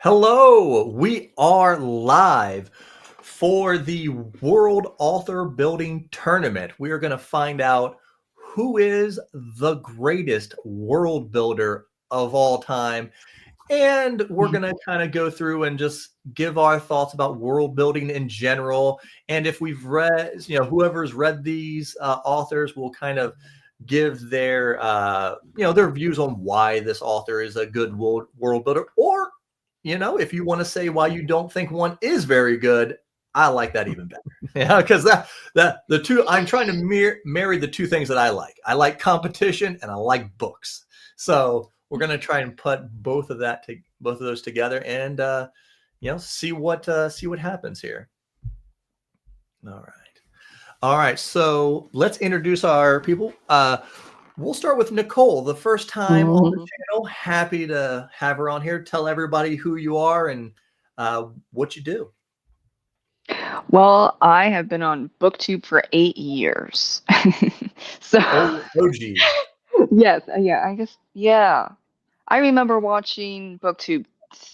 Hello, we are live for the World Author Building Tournament. We are going to find out who is the greatest world builder of all time. And we're going to kind of go through and just give our thoughts about world building in general. And if we've read, whoever's read these authors will kind of give their, their views on why this author is a good world builder, or if you want to say why you don't think one is very good, I like that even better. Yeah, because the two, I'm trying to marry the two things that I like. I like competition and I like books. So we're gonna try and put both of those together and see what happens here. All right. So let's introduce our people. We'll start with Nicole, the first time on the channel. Happy to have her on here. Tell everybody who you are and what you do. Well, I have been on BookTube for 8 years. So, geez. Yes, I guess, yeah. I remember watching BookTube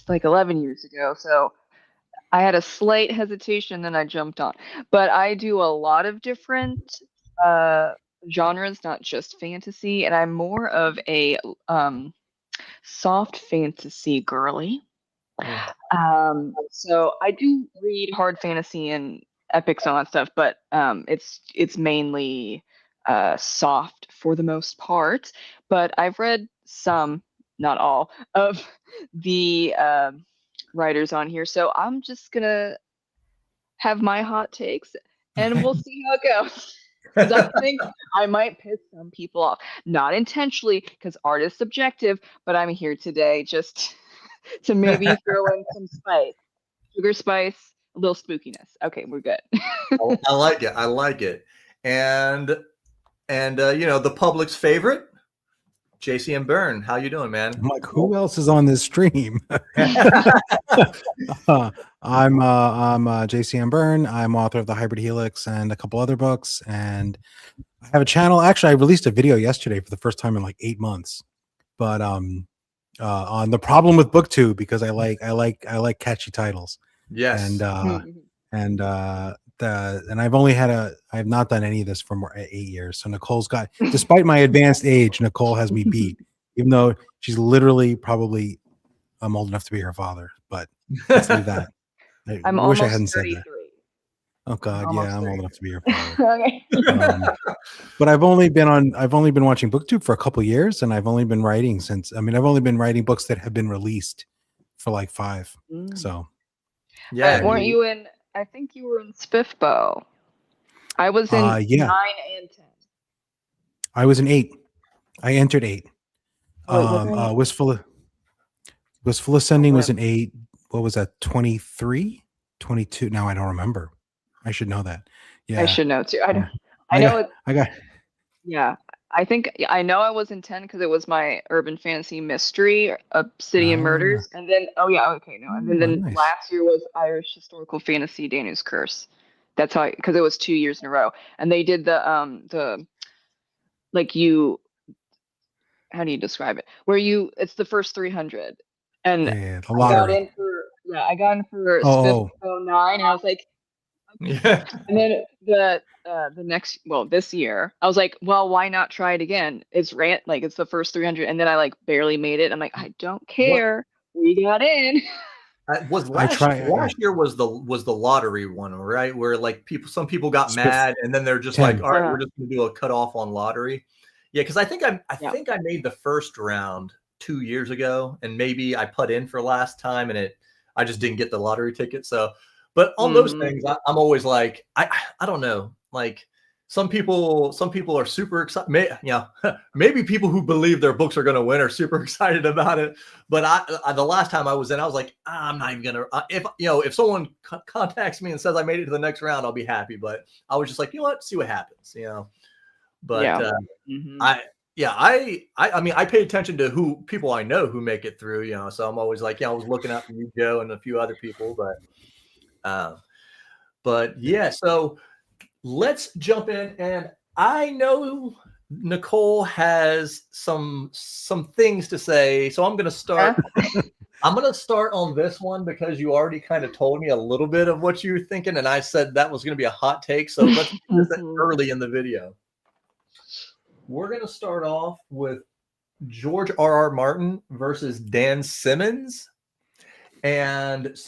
like 11 years ago, so I had a slight hesitation, then I jumped on. But I do a lot of different genres, not just fantasy, and I'm more of a soft fantasy girly. So I do read hard fantasy and epics and all that stuff, but it's mainly soft for the most part. But I've read some, not all, of the writers on here, so I'm just gonna have my hot takes, and we'll see how it goes. Because I think I might piss some people off, not intentionally, because art is subjective. But I'm here today just to maybe throw in some spice, sugar spice, a little spookiness. Okay, we're good. I like it. I like it. And the public's favorite, JCM Byrne. How you doing, man? I'm like, who else is on this stream? I'm JCM Byrne. I'm author of The Hybrid Helix and a couple other books, and I have a channel. Actually, I released a video yesterday for the first time in like 8 months, but on the problem with BookTube, because I like catchy titles. Yes. And I have not done any of this for more 8 years. So Nicole's got, despite my advanced age, Nicole has me beat, even though she's literally probably, I'm old enough to be her father, but let's leave that. I wish I hadn't 33. said that. Oh God, yeah, I'm old enough to be your father. Okay. But I've only been watching BookTube for a couple years, and I've only been writing since. I mean, I've only been writing books that have been released for like 5. So, yeah, weren't you in? I think you were in Spiffbo. I was in 9 and 10. I was in 8. I entered 8. Wistful Ascending was in 8. What was that? 23, 22. Now I don't remember. I should know that. Yeah, I should know too. Yeah, I think I know I was in 10 because it was my urban fantasy mystery, Obsidian Murders, and then and then nice. Last year was Irish historical fantasy, Danu's Curse. That's how, because it was 2 years in a row, and they did the like you. How do you describe it? Where it's the first 300, and the lottery. I got in for Spiff 09, and I was like. Yeah. And then the next, this year, I was like, well, why not try it again? It's the first 300, and then I like barely made it. I'm like, I don't care. We got in. Last year was the lottery one, right? Where like some people got mad, and then they're just 10. Like, all right, we're just gonna do a cutoff on lottery. Yeah, because I think I made the first round 2 years ago, and maybe I put in for last time, and I just didn't get the lottery ticket. So. But on those things, I'm always like, I don't know. Like some people are super excited. Maybe people who believe their books are going to win are super excited about it. But the last time I was in, I was like, I'm not even going to. If someone contacts me and says I made it to the next round, I'll be happy. But I was just like, you know what, see what happens. But I mean, I pay attention to who people I know who make it through. So I'm always like, I was looking out for you, Joe, and a few other people, but yeah, so let's jump in, and I know Nicole has some things to say, so I'm going to start. I'm going to start on this one because you already kind of told me a little bit of what you were thinking, and I said that was going to be a hot take. So let's do this early in the video. We're going to start off with George R.R. Martin versus Dan Simmons. And this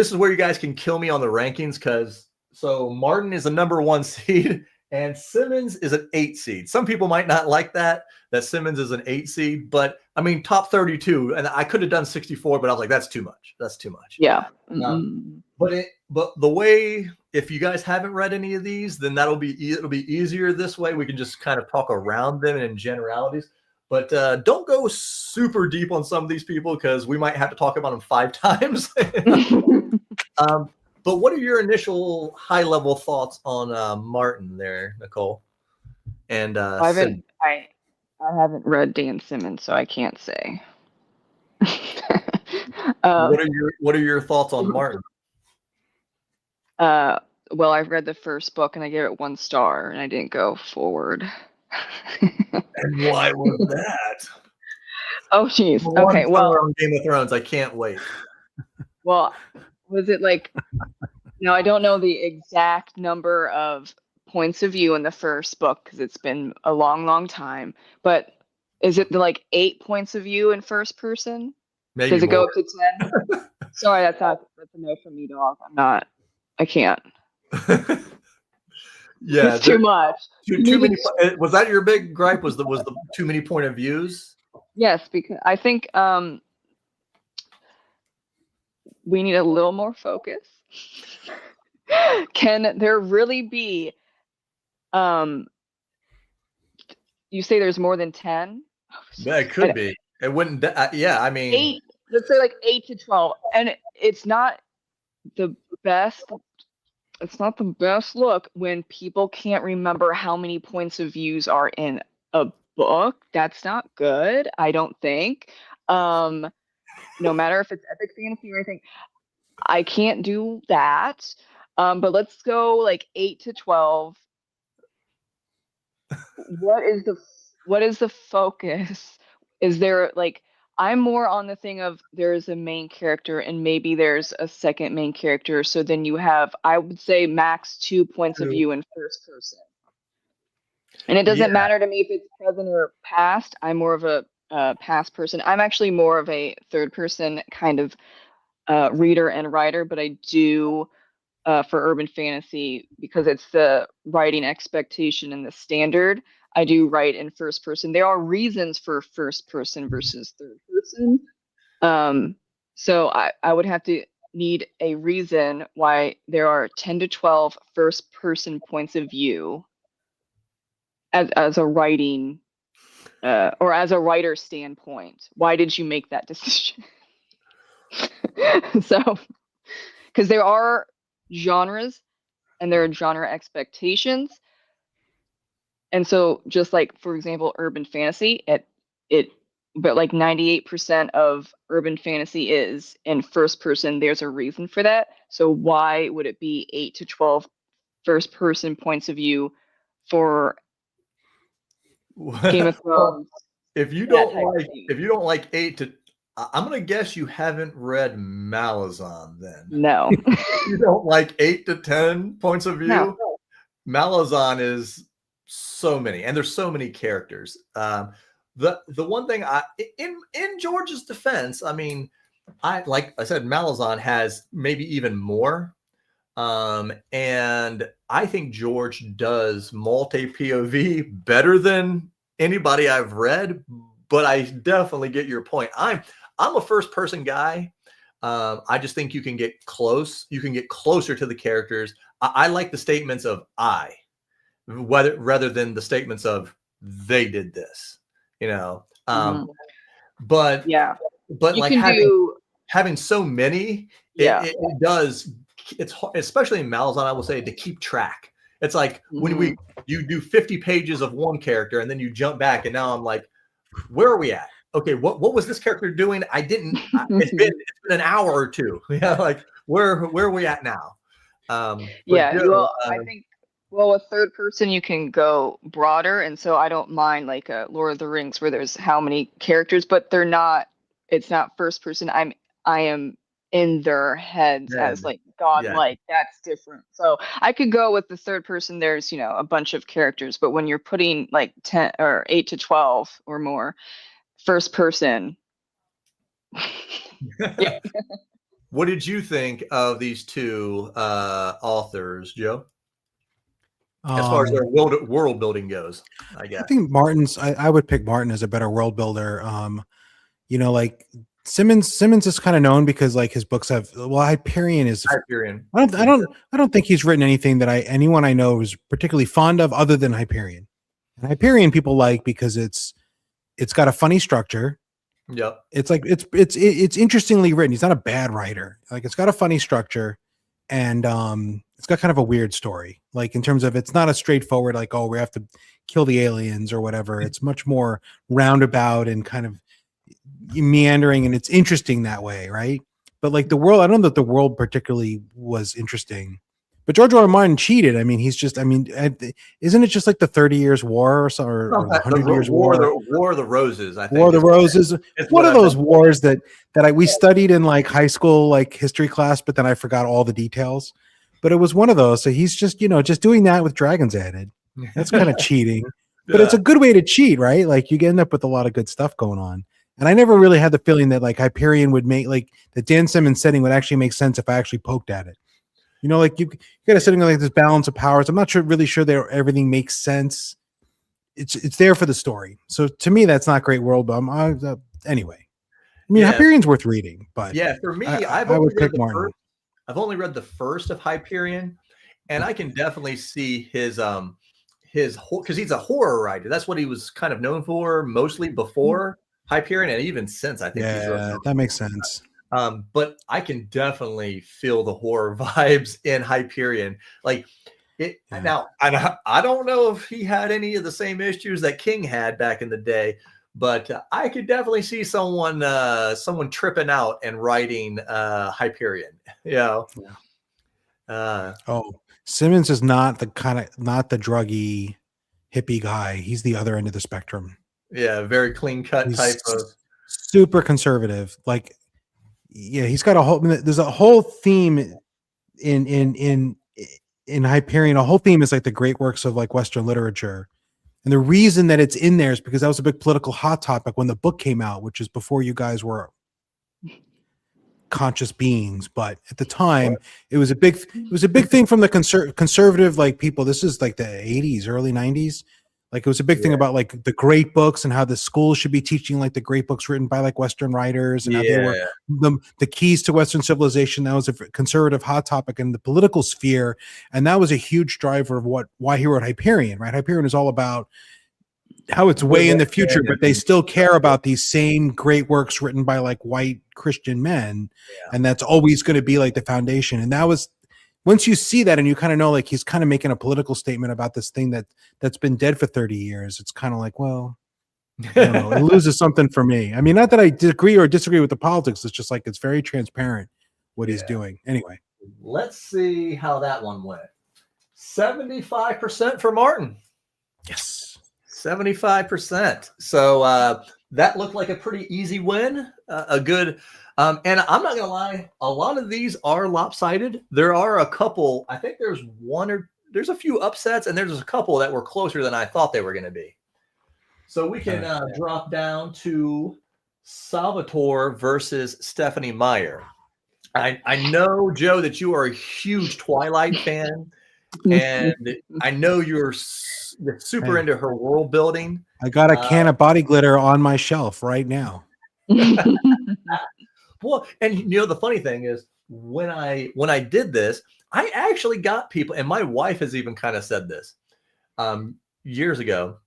is where you guys can kill me on the rankings because Martin is a number 1 seed and Simmons is an 8 seed. Some people might not like that Simmons is an 8 seed, but I mean, top 32. And I could have done 64, but I was like, that's too much. That's too much. Yeah. But the way, if you guys haven't read any of these, then it'll be easier this way. We can just kind of talk around them in generalities. But don't go super deep on some of these people because we might have to talk about them 5 times. But what are your initial high-level thoughts on Martin there, Nicole? And I haven't read Dan Simmons, so I can't say. What are your thoughts on Martin? Well, I've read the first book and I gave it 1 star, and I didn't go forward. And why was that? Oh, jeez. Okay, well, on Game of Thrones, I can't wait. Well, was it like? Now I don't know the exact number of points of view in the first book because it's been a long, long time. But is it like 8 points of view in first person? Maybe does it more. go up to 10? Sorry, that's a no from me, dog. I can't. Yeah, it's too much. Too many. Was that your big gripe? Was the too many point of views? Yes, because I think we need a little more focus. Can there really be? You say there's more than 10? That could be. It wouldn't. Yeah, I mean, 8. Let's say like 8 to 12, and it's not the best. It's not the best look when people can't remember how many points of views are in a book. That's not good, I don't think. No matter if it's epic fantasy or anything, I can't do that. But let's go like 8 to 12. What is the focus? Is there like, I'm more on the thing of there's a main character and maybe there's a second main character. So then you have, I would say, max 2 points of view in first person. And it doesn't matter to me if it's present or past. I'm more of a past person. I'm actually more of a third person kind of reader and writer, but I do for urban fantasy, because it's the writing expectation and the standard, I do write in first person. There are reasons for first person versus third person. So I would have to need a reason why there are 10 to 12 first person points of view as a writing or as a writer standpoint. Why did you make that decision? So, because there are genres and there are genre expectations. And so just like, for example, urban fantasy, but like 98% of urban fantasy is in first person. There's a reason for that. So why would it be 8 to 12 first person points of view for Game of Thrones? If you don't like 8 to, I'm gonna guess you haven't read Malazan then. No. You don't like 8 to 10 points of view? No. Malazan is so many, and there's so many characters. The one thing in George's defense, I mean, like I said, Malazan has maybe even more. And I think George does multi-POV better than anybody I've read, but I definitely get your point. I'm a first person guy. I just think you can get close. You can get closer to the characters. I like the statements of I, rather than the statements of they did this, you know. But you like having so many, it does. It's especially in Malazan, I will say, to keep track. It's like when you do 50 pages of one character and then you jump back, and now I'm like, where are we at? Okay, what was this character doing? It's been an hour or two. Yeah, like where are we at now? I think with third person you can go broader, and so I don't mind like Lord of the Rings where there's how many characters, but they're not it's not first person. I am in their heads as Dead. like God Yeah. like. That's different. So I could go with the third person. There's, a bunch of characters, but when you're putting like 10 or 8 to 12 or more first person. Yeah. What did you think of these two authors, Joe? As far as their world building goes, I guess. I think I would pick Martin as a better world builder. Like Simmons is kind of known because like his books have, Hyperion is, Hyperion. I don't think he's written anything that anyone I know is particularly fond of other than Hyperion. And Hyperion people like because it's got a funny structure. Yep. It's like it's interestingly written. He's not a bad writer. Like it's got a funny structure, and it's got kind of a weird story. Like in terms of it's not a straightforward like, oh, we have to kill the aliens or whatever. It's much more roundabout and kind of meandering, and it's interesting that way, right? But like the world, I don't know that the world particularly was interesting. But George R.R. Martin cheated. I mean, isn't it just like the 30 Years War or the 100 Years War? War of the Roses, I think. War of the Roses. One of those wars that we studied in like high school, like history class, but then I forgot all the details. But it was one of those. So he's just, just doing that with dragons added. That's kind of cheating. But it's a good way to cheat, right? Like you end up with a lot of good stuff going on. And I never really had the feeling that like Hyperion would make like the Dan Simmons setting would actually make sense if I actually poked at it. Like you got a setting like this balance of powers. I'm not really sure that everything makes sense. It's there for the story. So to me, that's not great world. But anyway, I mean, Hyperion's worth reading. But yeah, for me, I would pick Martin. I've only read the first of Hyperion, and I can definitely see his because he's a horror writer. That's what he was kind of known for, mostly before Hyperion, and even since I think. That makes sense. But I can definitely feel the horror vibes in Hyperion. Like it now, I don't know if he had any of the same issues that King had back in the day, but I could definitely see someone tripping out and writing Hyperion. Simmons is not the druggy hippie guy. He's the other end of the spectrum. Yeah, very clean cut type of super conservative. Like, yeah, he's got there's a whole theme in Hyperion. A whole theme is like the great works of like Western literature. And the reason that it's in there is because that was a big political hot topic when the book came out, which is before you guys were conscious beings. But at the time, it was a big thing from the conservative like people. This is like the 80s, early 90s. Like it was a big thing about like the great books and how the schools should be teaching like the great books written by like Western writers and how they were the keys to Western civilization. That was a conservative hot topic in the political sphere. And that was a huge driver of why he wrote Hyperion, right? Hyperion is all about how it's way in the future, but they still care about these same great works written by like white Christian men. And that's always going to be like the foundation. And that was, once you see that and you kind of know, like he's kind of making a political statement about this thing that's been dead for 30 years. It's kind of like, well, I don't know, it loses something for me. I mean, not that I agree or disagree with the politics. It's just like, it's very transparent what he's doing. Anyway. Let's see how that one went. 75% for Martin. Yes. 75%. So that looked like a pretty easy win. A good... and I'm not gonna lie, a lot of these are lopsided. There are a couple. I think there's a few upsets, and there's a couple that were closer than I thought they were going to be. So we can drop down to Salvatore versus Stephanie Meyer. I know, Joe, that you are a huge Twilight fan, and I know you're super into her world building. I got a can of body glitter on my shelf right now. Well, and the funny thing is when I did this, I actually got people, and my wife has even kind of said this years ago,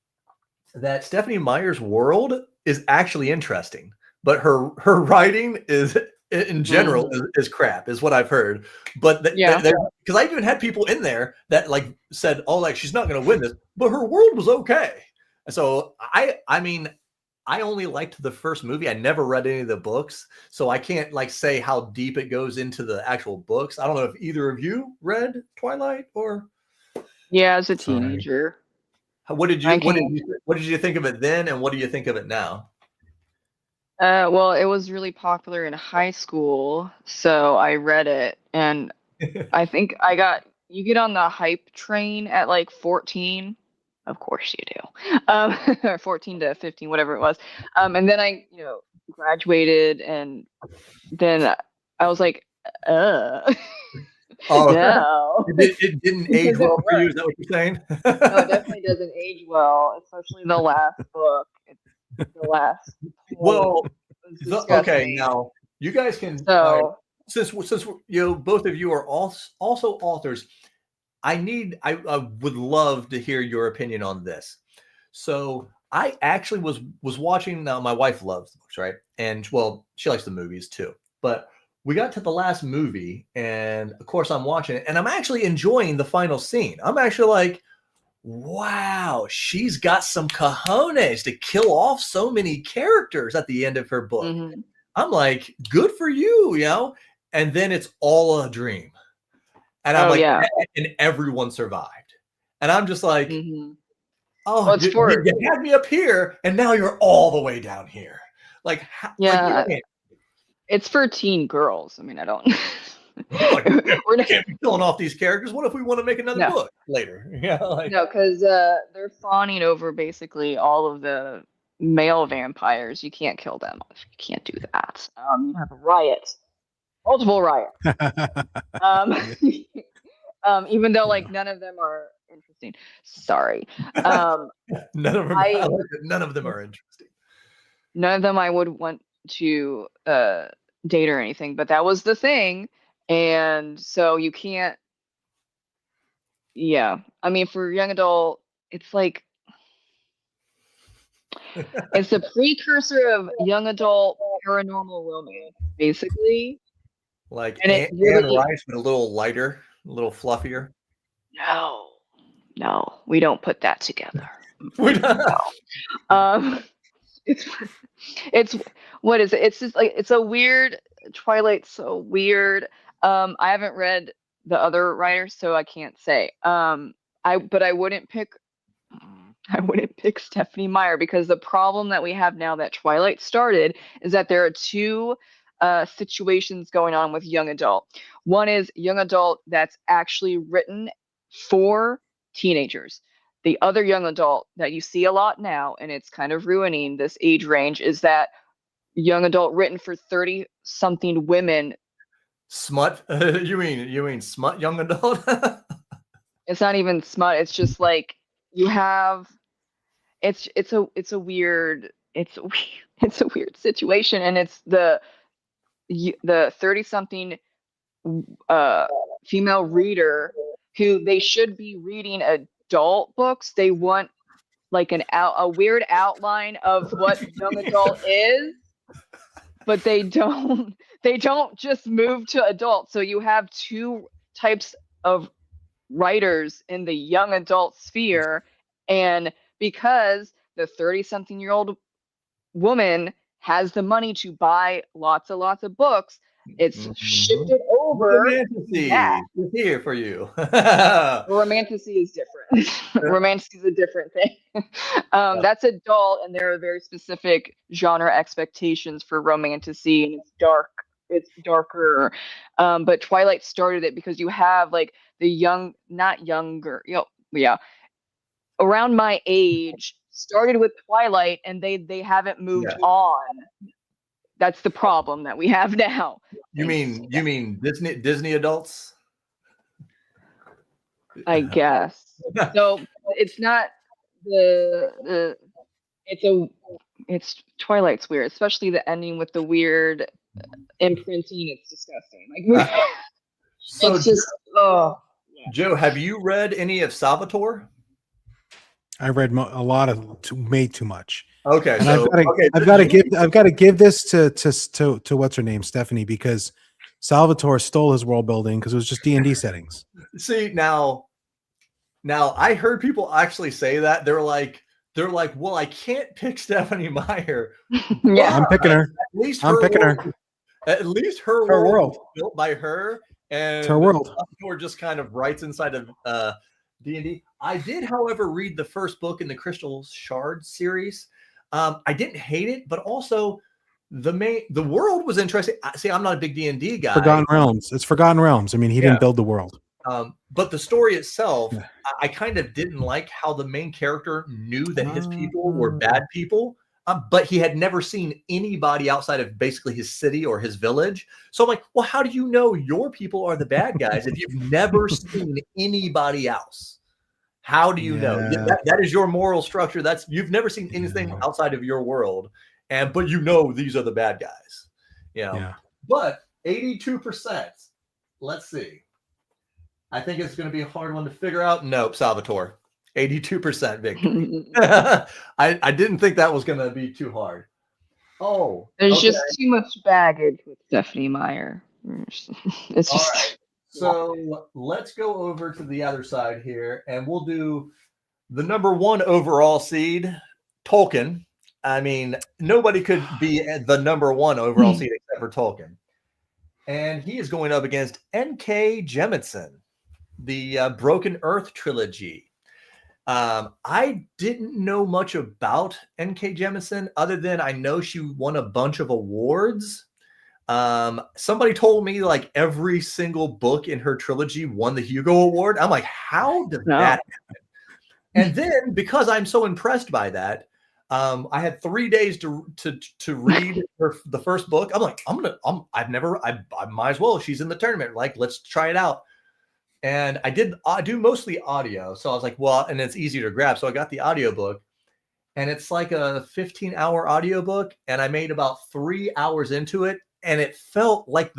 that Stephanie Meyer's world is actually interesting, but her writing is in general is crap, is what I've heard. But because I even had people in there that like said, oh, like she's not going to win this, but her world was okay. So I mean, I only liked the first movie. I never read any of the books, so I can't like say how deep it goes into the actual books. I don't know if either of you read Twilight or. Yeah, as a teenager. What did you think of it then, and what do you think of it now? Well, it was really popular in high school, so I read it, and I think you get on the hype train at like 14. Of course you do. Or 14 to 15, whatever it was. And then I, graduated, and then I was like, uh, Oh, no, it didn't age because it well for you. Is worked. that what you're saying? No, it definitely doesn't age well, especially the last book. The last point Well, was okay. disgusting. Now you guys can. All right. So, Since both of you are also authors, I would love to hear your opinion on this. So I actually was watching. Now my wife loves the books, right? And well, she likes the movies too. But we got to the last movie, and of course I'm watching it, and I'm actually enjoying the final scene. I'm actually like, wow, she's got some cojones to kill off so many characters at the end of her book. mhm. I'm like, good for you, you know? And then it's all a dream. And I'm Oh like, yeah. and everyone survived. And I'm just like, Hmm. oh, Well, it's for you had me up here, and now you're all the way down here. Like yeah, man, it's for teen girls. I mean, I don't. like, We're we not, can't be killing off these characters. What if we want to make another no, book later? Yeah, like no, because they're fawning over basically all of the male vampires. You can't kill them. You can't do that. You have a riot, multiple riots. Um, Yeah. even though Yeah. like none of them are interesting. Sorry. Um, none of them. I I like it. None of them are interesting. none of them I would want to date or anything, but that was the thing. And so you can't, yeah. I mean, for young adult, it's like it's a precursor of young adult paranormal romance, basically. Like And it Anne really, Rice, but a little lighter, a little fluffier. no, no, we don't put that together. We don't- Um, it's it's what is it? It's just like it's a weird Twilight's so weird. I haven't read the other writers, so I can't say. But I wouldn't pick Stephanie Meyer because the problem that we have now that Twilight started is that there are two situations going on with young adult. One is young adult that's actually written for teenagers. The other young adult that you see a lot now, and it's kind of ruining this age range, is that young adult written for 30 something women. Smut? You mean smut young adult? It's not even smut. It's just like you have it's a weird it's a weird situation, and it's the 30 something uh female reader who they should be reading adult books. They want like a weird outline of what young adult is, but they don't just move to adult. So you have two types of writers in the young adult sphere, and because the 30 something year old woman has the money to buy lots of books, it's Mhm. shifted over to that. Romanticy is here for you. Romanticy is different. Romanticy is a different thing. That's adult, and there are very specific genre expectations for romanticy, and it's dark. It's darker. But Twilight started it because you have like the young, not younger, yeah, around my age started with Twilight, and they haven't moved Yeah. on. That's the problem that we have now. You mean Disney adults? I guess. So it's not the it's Twilight's weird, especially the ending with the weird imprinting. It's disgusting. Like So it's just oh Joe, have you read any of Salvatore? I read a lot of made too much, Okay, and so I've got to give this to what's her name, Stephanie, because Salvatore stole his world building because it was just D&D settings. see now I heard people actually say that they're like, well, I can't pick Stephanie Meyer. yeah. I'm picking her. At least I'm picking her. At least her Her world world. was built by her, It's her and world. Salvatore just kind of writes inside of D&D. I did, however, read the first book in the Crystal Shard series. I didn't hate it, but also the world was interesting. See, I'm not a big D&D guy. Forgotten Realms. It's Forgotten Realms. I mean, he didn't build the world. But the story itself, I kind of didn't like how the main character knew that his people were bad people, but he had never seen anybody outside of basically his city or his village. So I'm like, well, how do you know your people are the bad guys if you've never seen anybody else? How do you know? That is your moral structure. You've never seen anything outside of your world, but you know these are the bad guys. But 82%. Let's see. I think it's going to be a hard one to figure out. Nope, Salvatore. 82% victory. I didn't think that was going to be too hard. Oh, there's just too much baggage with Stephanie Meyer. It's just. All right. So let's go over to the other side here, and we'll do the number 1 overall seed, Tolkien. I mean, nobody could be the number 1 overall seed except for Tolkien. And he is going up against N.K. Jemisin, the Broken Earth trilogy. I didn't know much about N.K. Jemisin other than I know she won a bunch of awards. Somebody told me like every single book in her trilogy won the Hugo Award. I'm like, how did that happen? And then because I'm so impressed by that, I had 3 days to read the first book. I'm like, I might as well. She's in the tournament. Like, let's try it out. And I do mostly audio. So I was like, well, and it's easier to grab. So I got the audiobook. And it's like a 15-hour audiobook. And I made about 3 hours into it. And it felt like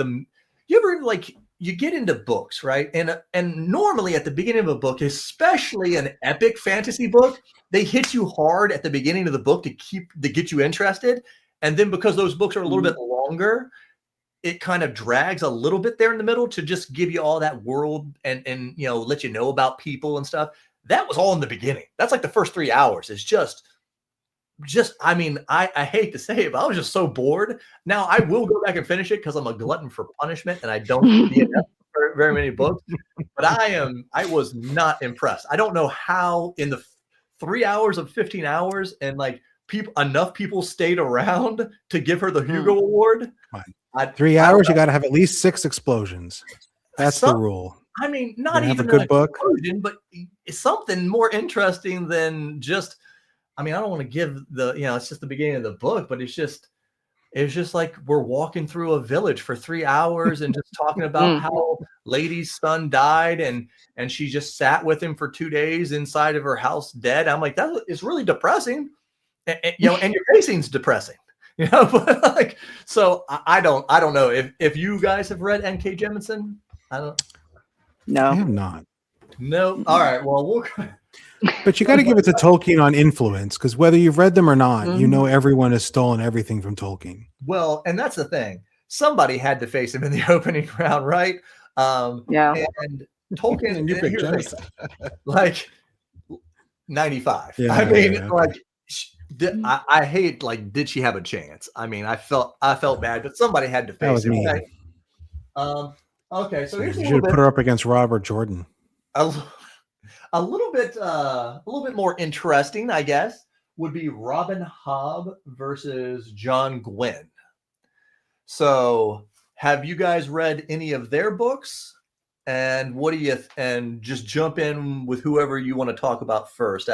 you get into books, right? And normally at the beginning of a book, especially an epic fantasy book, they hit you hard at the beginning of the book to get you interested. And then because those books are a little bit longer, it kind of drags a little bit there in the middle to just give you all that world and let you know about people and stuff. That was all in the beginning. That's like the first 3 hours. It's just I mean, I hate to say it, but I was just so bored. Now I will go back and finish it because I'm a glutton for punishment and I don't read very many books. But I was not impressed. I don't know how in the 3 hours of 15 hours and like enough people stayed around to give her the Hugo Award. 3 hours, you got to have at least 6 explosions. That's the rule. I mean, not even a good book, but it's something more interesting than just. I mean, I don't want to give it's just the beginning of the book, but it's just like we're walking through a village for 3 hours and just talking about how Lady's son died and she just sat with him for 2 days inside of her house dead. I'm like, that is really depressing, and your pacing's depressing, But like, so I don't know if you guys have read N.K. Jemisin. No, I have not. No. All right. Well, But you got to give it to Tolkien on influence, because whether you've read them or not, everyone has stolen everything from Tolkien. Well, and that's the thing. Somebody had to face him in the opening round, right? And Tolkien, and you picked Jemisin. Like 95. Yeah, I mean, like I hate. Like, did she have a chance? I mean, I felt bad, but somebody had to face him. Okay. Okay, so here's you should put her up against Robert Jordan. A little bit more interesting, I guess, would be Robin Hobb versus John Gwynne. So, have you guys read any of their books? And what do you and just jump in with whoever you want to talk about first?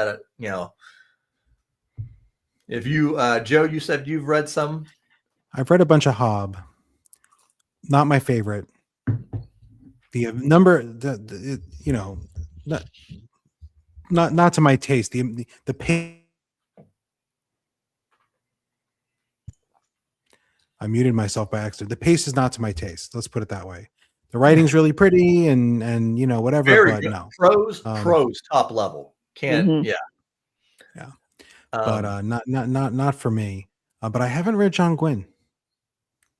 If you, Joe, you said you've read some. I've read a bunch of Hobb. Not my favorite. The number, not to my taste. The pace. I muted myself by accident. The pace is not to my taste. Let's put it that way. The writing's really pretty and whatever. Very but good. No, prose top level. Yeah. But not for me. But I haven't read John Gwynne.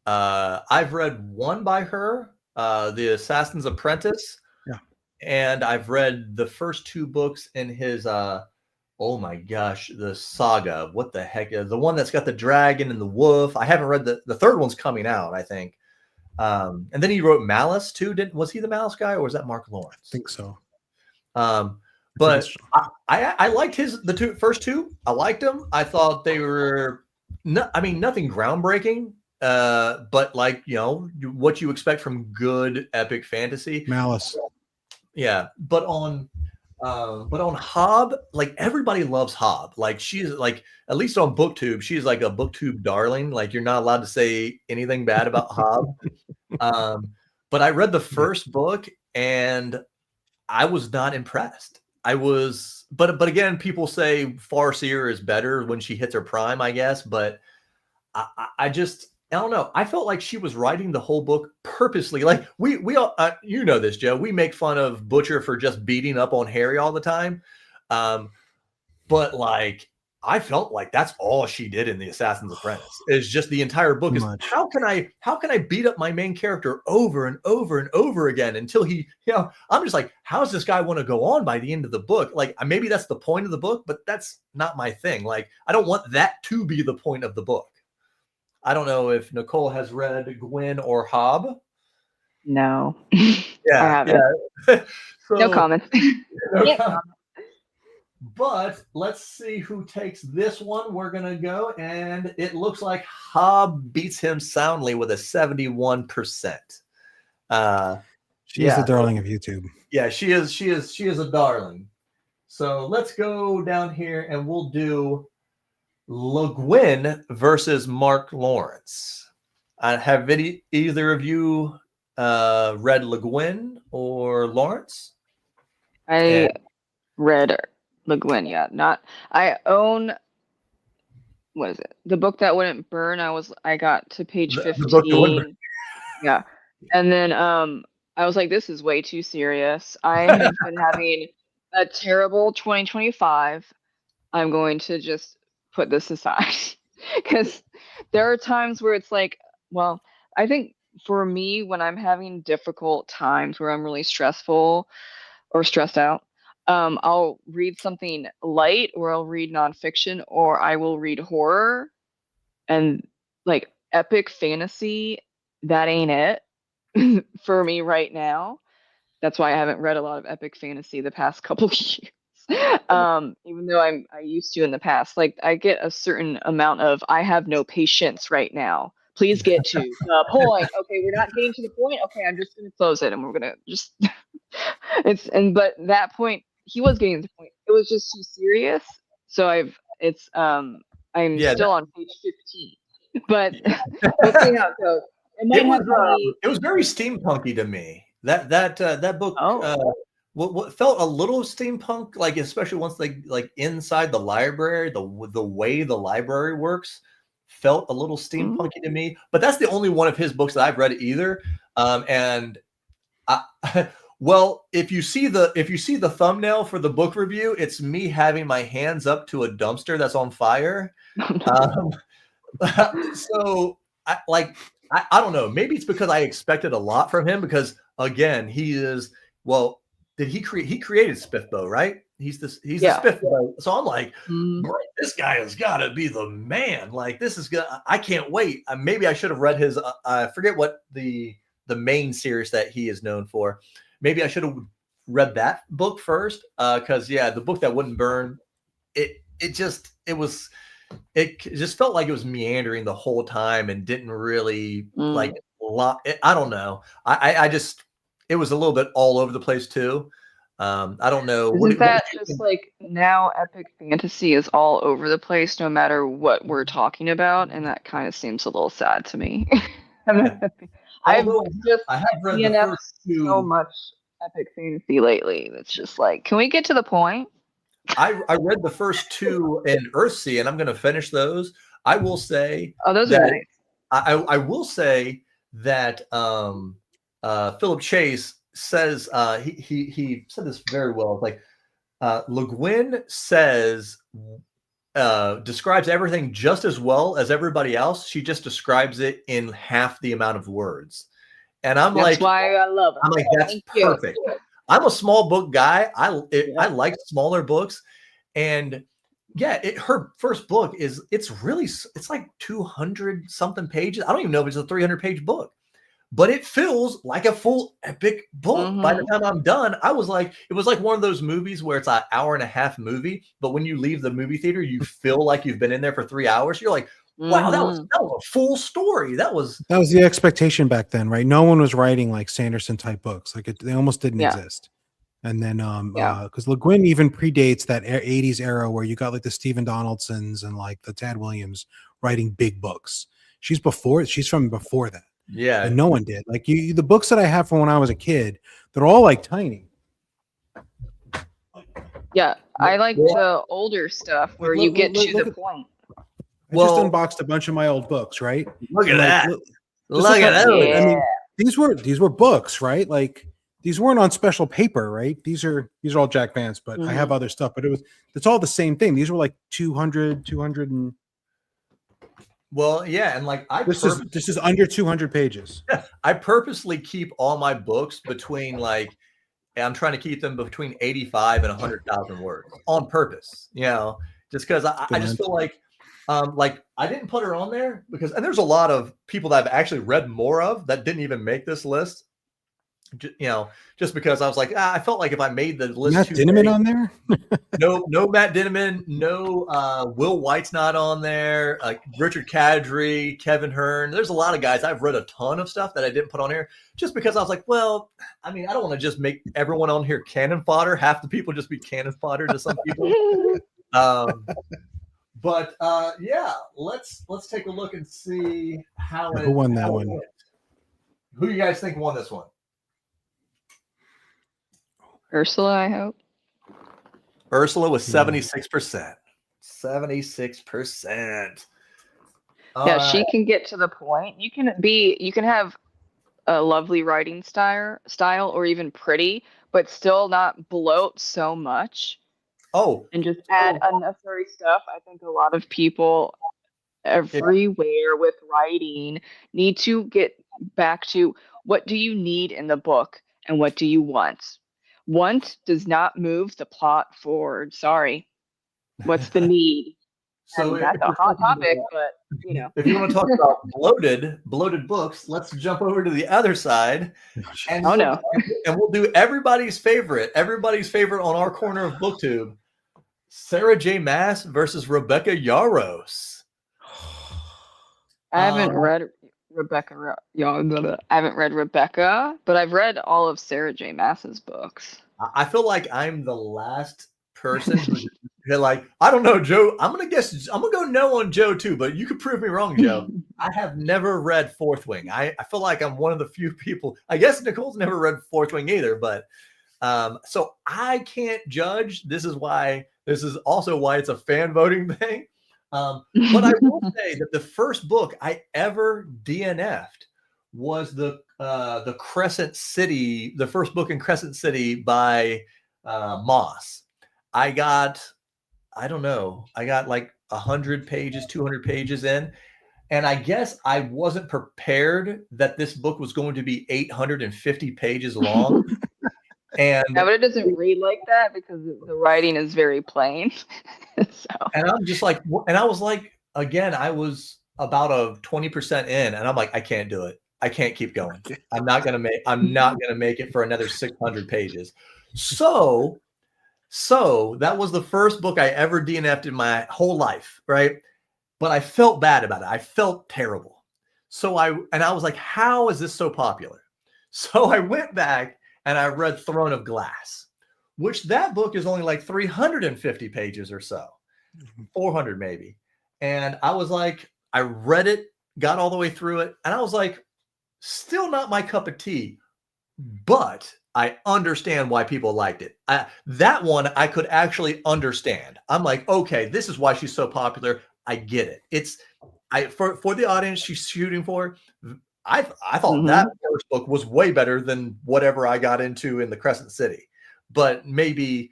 I've read one by her, The Assassin's Apprentice. Yeah. And I've read the first 2 books in his oh my gosh, the saga. What the heck? The one that's got the dragon and the wolf. I haven't read the third one's coming out, I think. And then he wrote Malice too. Was he the Malice guy or was that Mark Lawrence? I think so. But I liked the first two. I liked them. I thought they were no, I mean nothing groundbreaking, but like what you expect from good epic fantasy. Malice. Yeah, but on Hob, like everybody loves Hob. Like she's like, at least on BookTube, she's like a BookTube darling. Like you're not allowed to say anything bad about Hob. But I read the first book and I was not impressed. But again, people say Farseer is better when she hits her prime, I guess. But I just, I don't know. I felt like she was writing the whole book purposely. Like we all, you know this, Joe. We make fun of Butcher for just beating up on Harry all the time, but like I felt like that's all she did in The Assassin's Apprentice. Is just the entire book is how can I beat up my main character over and over and over again until he, I'm just like, how does this guy want to go on by the end of the book? Like maybe that's the point of the book, but that's not my thing. Like I don't want that to be the point of the book. I don't know if Nicole has read Gwyn or Hob. No. Yeah, I haven't. Yeah. So, no comment. No comment. But let's see who takes this one. We're going to go, and it looks like Hob beats him soundly with a 71%. She's the darling of YouTube. Yeah, she is a darling. So let's go down here, and we'll do Le Guin versus Mark Lawrence. Have either of you read Le Guin or Lawrence? I read Le Guin, yeah. I own, what is it? The Book That Wouldn't Burn. I got to page 15. Yeah. And then I was like, this is way too serious. I have been having a terrible 2025. I'm going to just put this aside. Because there are times where it's like, well, I think for me, when I'm having difficult times where I'm really stressful or stressed out, I'll read something light, or I'll read nonfiction, or I will read horror. And like epic fantasy, that ain't it for me right now. That's why I haven't read a lot of epic fantasy the past couple of years. Even though I used to in the past. Like I get a certain amount of, I have no patience right now. Please get to the point. Okay, we're not getting to the point. Okay, I'm just gonna close it and we're gonna just but that point, he was getting to the point. It was just too serious. So I'm still on page 15. But we'll see how it goes. It was very steampunky to me. That book what felt a little steampunk, like especially once they like inside the library, the way the library works felt a little steampunky to me. But that's the only one of his books that I've read either. And well, if you see the thumbnail for the book review, it's me having my hands up to a dumpster that's on fire. So I don't know. Maybe it's because I expected a lot from him, because again, he created Spiffbo, right? He's the Spiffbo. So I'm like, this guy has got to be the man. Like this is good. I can't wait. Maybe I should have read his. I forget what the main series that he is known for. Maybe I should have read that book first, because the Book That Wouldn't Burn. It just felt like it was meandering the whole time and didn't really like a lot. I don't know. I just, it was a little bit all over the place too. I don't know. Isn't that just like now epic fantasy is all over the place no matter what we're talking about? And that kind of seems a little sad to me. I have read the first two. So much epic fantasy lately. It's just like, can we get to the point? I read the first two in Earthsea, and I'm going to finish those. I will say, those are nice. I will say that Philip Chase says he said this very well. Like Le Guin describes everything just as well as everybody else. She just describes it in half the amount of words, and that's why I love it. I'm like, that's perfect. I'm a small book guy. I like smaller books, and her first book it's like 200 something pages. I don't even know if it's a 300-page book, but it feels like a full epic book. By the time I'm done, it was like one of those movies where it's an hour and a half movie, but when you leave the movie theater, you feel like you've been in there for 3 hours. You're like, Wow, that Mhm. was a full story. That was the expectation back then, right? No one was writing like Sanderson type books. Like they almost didn't Yeah. exist. And then Yeah. because Le Guin even predates that 80s era where you got like the Stephen Donaldsons and like the Tad Williams writing big books. She's from before that. yeah. And no one did. Like the books that I have from when I was a kid, they're all like tiny. Yeah. I like Well, the older stuff Like where you get to the look at, point. I just Well, unboxed a bunch of my old books, right? look at And like that. just Look at how, those. I Yeah. mean, these were books, right? Like these weren't on special paper, right? These are all Jack Vance, but I have Mhm. other stuff, but it's all the same thing. These were like 200 and Well, yeah, and like this is under 200 pages. I purposely keep all my books between like I'm trying to keep them between 85 and 100,000 words on purpose, just because I just feel like I didn't put her on there because, and there's a lot of people that I've actually read more of that didn't even make this list, just because I was like, I felt like if I made the list Matt too Dinniman big, on there? no Matt Dinniman, no Will White's not on there, Richard Kadri, Kevin Hearn. There's a lot of guys. I've read a ton of stuff that I didn't put on here just because I was like, well, I mean, I don't want to just make everyone on here cannon fodder. Half the people just be cannon fodder to some people. But yeah, let's take a look and see Who won that one? went. Who you guys think won this one? Ursula, I hope. Ursula was 76%. 76%. Yeah, she can get to the point. You can have a lovely writing style or even pretty, but still not bloat so much Oh, and just add unnecessary stuff. I think a lot of people everywhere with writing need to get back to what do you need in the book and what do you want. Want does not move the plot forward. Sorry. What's the need? so And that's a hot topic, but if you want to talk about bloated books, let's jump over to the other side, and we'll do everybody's favorite on our corner of BookTube: Sarah J. Maas versus Rebecca Yarros. I haven't read Rebecca. I haven't read Rebecca, but I've read all of Sarah J. Maas's books. I feel like I'm the last person who's like, I don't know, Joe. I'm gonna go no on Joe too, but you could prove me wrong, Joe. I have never read Fourth Wing. I feel like I'm one of the few people. I guess Nicole's never read Fourth Wing either, but so I can't judge. This is also why it's a fan voting thing. But I will say that the first book I ever DNF'd was the Crescent City, the first book in Crescent City by Moss. I got like 100 pages, 200 pages in. And I guess I wasn't prepared that this book was going to be 850 pages long. And but it doesn't read like that because the writing is very plain. And I'm just like, and I was like, again, I was about a 20% in, and I'm like, I can't do it. I can't keep going. I'm not gonna make it for another 600 pages. So that was the first book I ever DNF'd in my whole life, right? But I felt bad about it. I felt terrible. So I was like, how is this so popular? So I went back and I read Throne of Glass, which that book is only like 350 pages or so, 400 maybe. And I was like, I read it, got all the way through it, and I was like, still not my cup of tea, but I understand why people liked it. That one I could actually understand. I'm like, okay, this is why she's so popular. I get it. For the audience she's shooting for. I thought that first book was way better than whatever I got into in the Crescent City, but maybe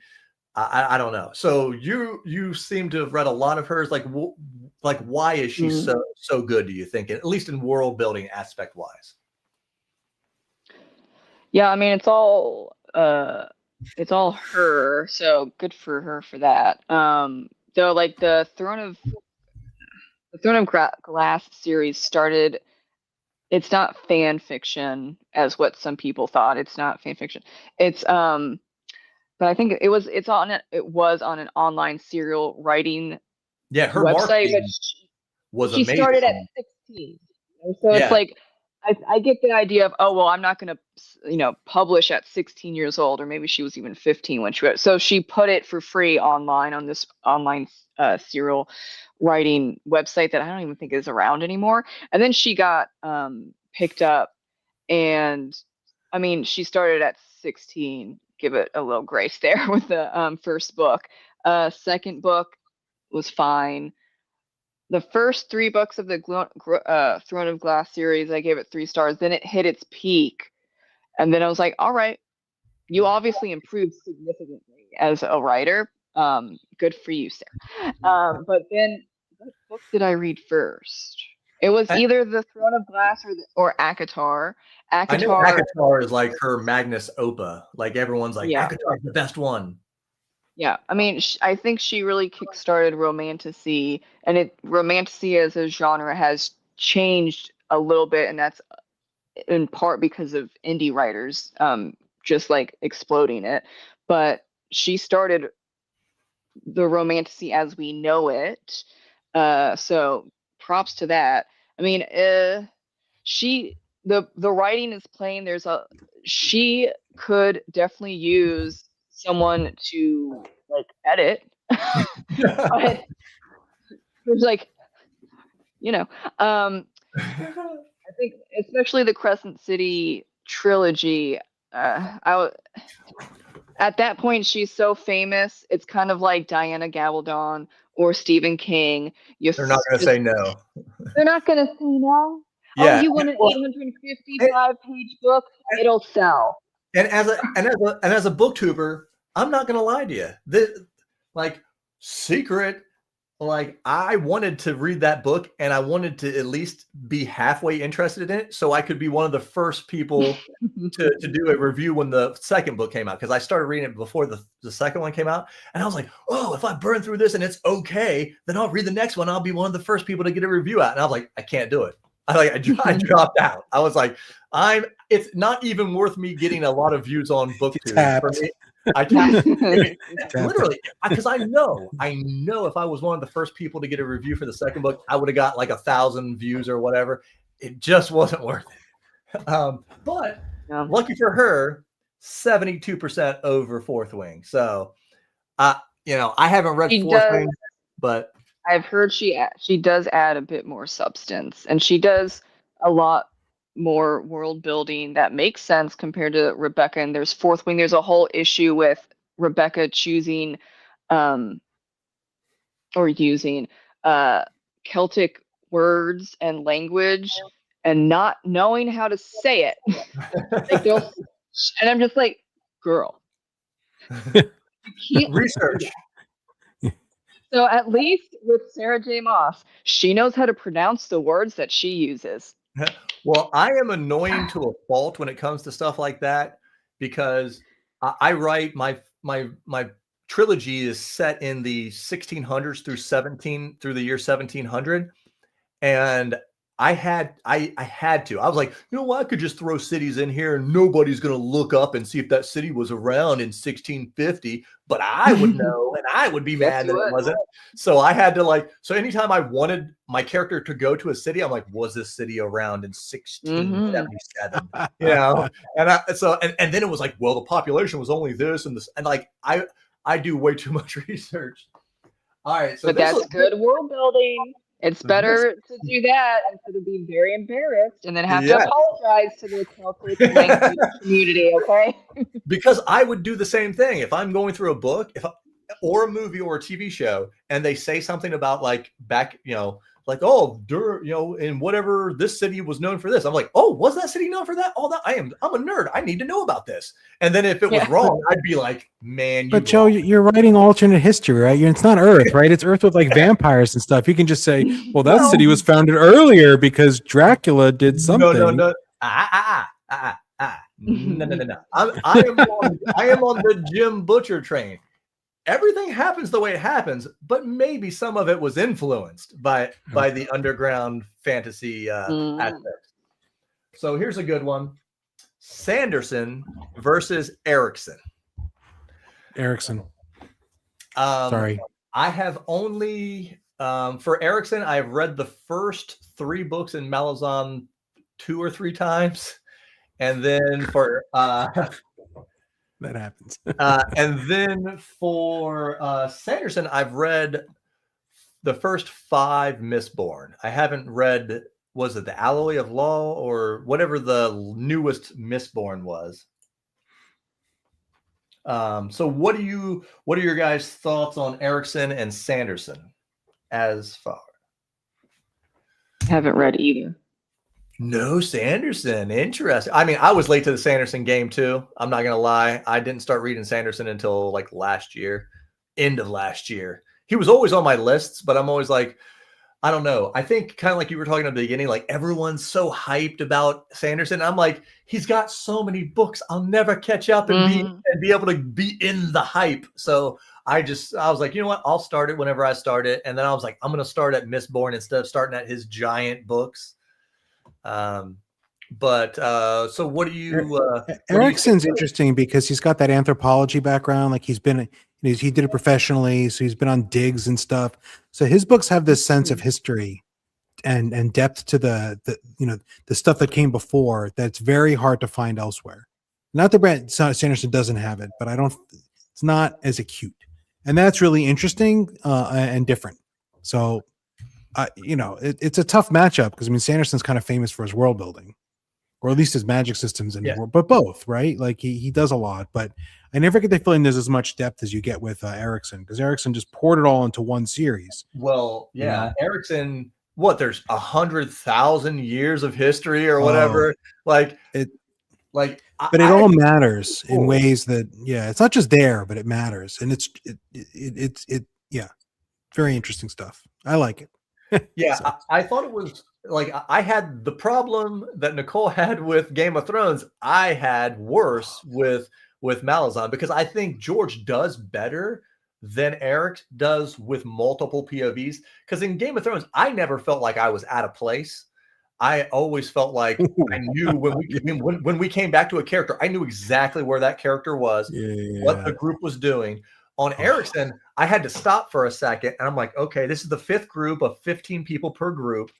I don't know. So you seem to have read a lot of hers. Like why is she so good? Do you think, at least in world building aspect wise? Yeah, I mean it's all her, so good for her for that. Though like the Throne of Glass series started. It's not fan fiction as what some people thought. It's not fan fiction. It's but I think it was on an online serial writing her website. was she amazing. started at 16. So it's Yeah. like, I get the idea of, oh, well, I'm not going to, publish at 16 years old, or maybe she was even 15 when she wrote. So she put it for free online on this online serial writing website that I don't even think is around anymore. And then she got picked up, and I mean, she started at 16. Give it a little grace there with the first book. Second book was fine. The first 3 books of the Throne of Glass series, I gave it 3 stars. Then it hit its peak, and then I was like, all right, you obviously improved significantly as a writer. Good for you, Sarah. But then, what book did I read first? It was either the Throne of Glass or ACOTAR. I know ACOTAR, ACOTAR is like her magnus opa. Like everyone's like, yeah. ACOTAR is the best one. Yeah, I mean, I think she really kickstarted romantasy, and romantasy as a genre has changed a little bit, and that's in part because of indie writers, just like exploding it. But she started the romantasy as we know it, so props to that. I mean, the writing is plain. She could definitely use someone to like edit, but there's like, I think especially the Crescent City trilogy. At that point, she's so famous. It's kind of like Diana Gabaldon or Stephen King. They're not going to say no. They're not going to say no. Yeah. Oh, you want an 855-page book? It'll sell. And as a booktuber, I'm not going to lie to you. This, like, secret. Like, I wanted to read that book, and I wanted to at least be halfway interested in it, so I could be one of the first people to do a review when the second book came out. Because I started reading it before the second one came out, and I was like, "Oh, if I burn through this and it's okay, then I'll read the next one. I'll be one of the first people to get a review out." And I was like, "I can't do it." I dropped out. I was like, It's not even worth me getting a lot of views on BookTube for me. Literally, because I know if I was one of the first people to get a review for the second book, I would have got like 1,000 views or whatever. It just wasn't worth it. But lucky for her, 72% over Fourth Wing. So, I haven't read Fourth Wing, but I've heard she does add a bit more substance, and she does a lot more world building that makes sense compared to Rebecca. And there's Fourth Wing. There's a whole issue with Rebecca choosing or using Celtic words and language and not knowing how to say it. And I'm just like, girl, research. So at least with Sarah J. Maas, she knows how to pronounce the words that she uses. Well, I am annoying to a fault when it comes to stuff like that, because I write my trilogy is set in the 1600s through the year 1700, and I had to. I was like, you know what? I could just throw cities in here and nobody's going to look up and see if that city was around in 1650, but I would know and I would be mad that it wasn't. So I had to so anytime I wanted my character to go to a city, I'm like, was this city around in 1677? And then it was like, well, the population was only this and this, and like I do way too much research. All right, so but that's good world building. It's better to do that instead of being very embarrassed and then have to apologize to the Celtic language community, okay? Because I would do the same thing. If I'm going through a book or a movie or a TV show and they say something about in whatever this city was known for this. I'm like, oh, was that city known for that? Oh, I'm a nerd. I need to know about this. And then if it was wrong, I'd be like, man. But Joe, you're writing alternate history, right? It's not Earth, right? It's Earth with like vampires and stuff. You can just say, well, that city was founded earlier because Dracula did something. No. No. I am on the Jim Butcher train. Everything happens the way it happens, but maybe some of it was influenced by the underground fantasy aspect. So here's a good one: Sanderson versus Erickson. Erickson. Sorry, I have only For Erickson, I've read the first 3 books in Malazan 2 or 3 times, and then for That happens. and then for Sanderson, I've read the first 5 Mistborn. I haven't read, was it the Alloy of Law or whatever the newest Mistborn was. So what are your guys' thoughts on Erickson and Sanderson as far? Haven't read either. No, Sanderson. Interesting. I mean, I was late to the Sanderson game too. I'm not gonna lie. I didn't start reading Sanderson until like last year, end of last year. He was always on my lists, but I'm always like, I don't know. I think kind of like you were talking at the beginning, like everyone's so hyped about Sanderson. I'm like, he's got so many books. I'll never catch up and be able to be in the hype. So I was like, you know what? I'll start it whenever I start it. And then I was like, I'm going to start at Mistborn instead of starting at his giant books. So what do you, Erickson's interesting because he's got that anthropology background. Like he did it professionally. So he's been on digs and stuff. So his books have this sense of history and depth to the stuff that came before that's very hard to find elsewhere. Not that Brent Sanderson doesn't have it, but it's not as acute. And that's really interesting and different. So, it's a tough matchup because I mean, Sanderson's kind of famous for his world building, or at least his magic systems in the world, but both, right? Like he does a lot, but I never get the feeling there's as much depth as you get with Erickson, because Erickson just poured it all into one series. Well, yeah, Erickson, there's 100,000 years of history or whatever. But it all matters in ways that, it's not just there, but it matters. And it's very interesting stuff. I like it. Yeah, so. I thought it was like I had the problem that Nicole had with Game of Thrones. I had worse with Malazan, because I think George does better than Eric does with multiple POVs. Because in Game of Thrones, I never felt like I was out of place. I always felt like I knew when we came back to a character, I knew exactly where that character was, what the group was doing. On Erickson, I had to stop for a second, and I'm like, okay, this is the 5th group of 15 people per group.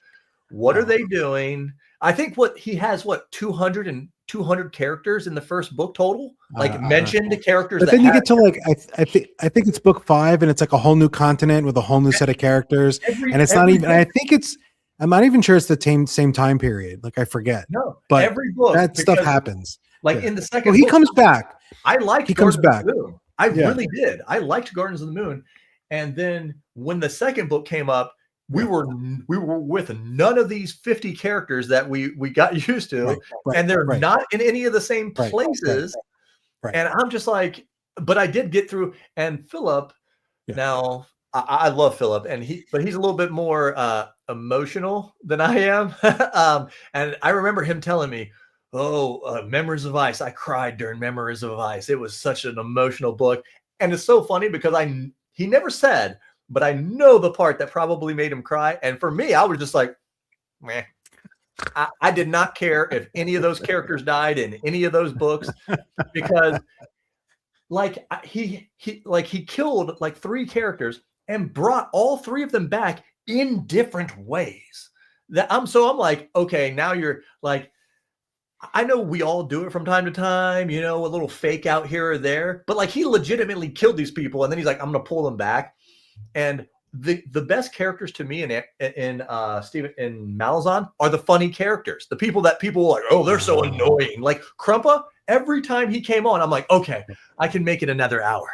What are they doing? I think he has 200 characters in the first book total, like mentioned characters. But then you get to like I think it's book 5, and it's like a whole new continent with a whole new set of characters, and it's not even. I think I'm not even sure it's the same time period. Like I forget. No, but every book that stuff happens. Like in the second, he comes back. I liked. He comes back. I really did. I liked Gardens of the Moon. And then when the second book came up, we were with none of these 50 characters that we got used to. And they're not in any of the same places. Right. And I'm just like, but I did get through. And Philip, now I love Philip, but he's a little bit more emotional than I am. And I remember him telling me, Memories of Ice. I cried during Memories of Ice. It was such an emotional book. And it's so funny because he never said, but I know the part that probably made him cry. And for me, I was just like, meh. I did not care if any of those characters died in any of those books, because like he killed like 3 characters and brought all 3 of them back in different ways. I'm like, okay, now you're like, I know we all do it from time to time, a little fake out here or there, but like he legitimately killed these people, and then he's like, I'm going to pull them back. And the best characters to me in Malazan are the funny characters, the people that people are like, they're so annoying. Like Krumpa, every time he came on, I'm like, okay, I can make it another hour.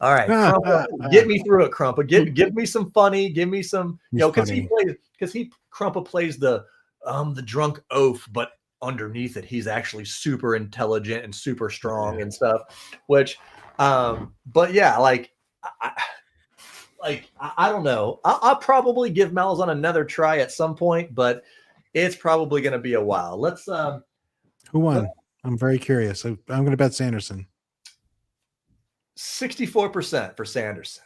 All right, Krumpa, get me through it, Krumpa. Give me some funny, give me some, because Krumpa plays the drunk oaf, but underneath it, he's actually super intelligent and super strong and stuff. Which, but yeah, like I don't know. I'll probably give Malazan another try at some point, but it's probably going to be a while. Let's. Who won? I'm very curious. I'm going to bet Sanderson. 64% for Sanderson.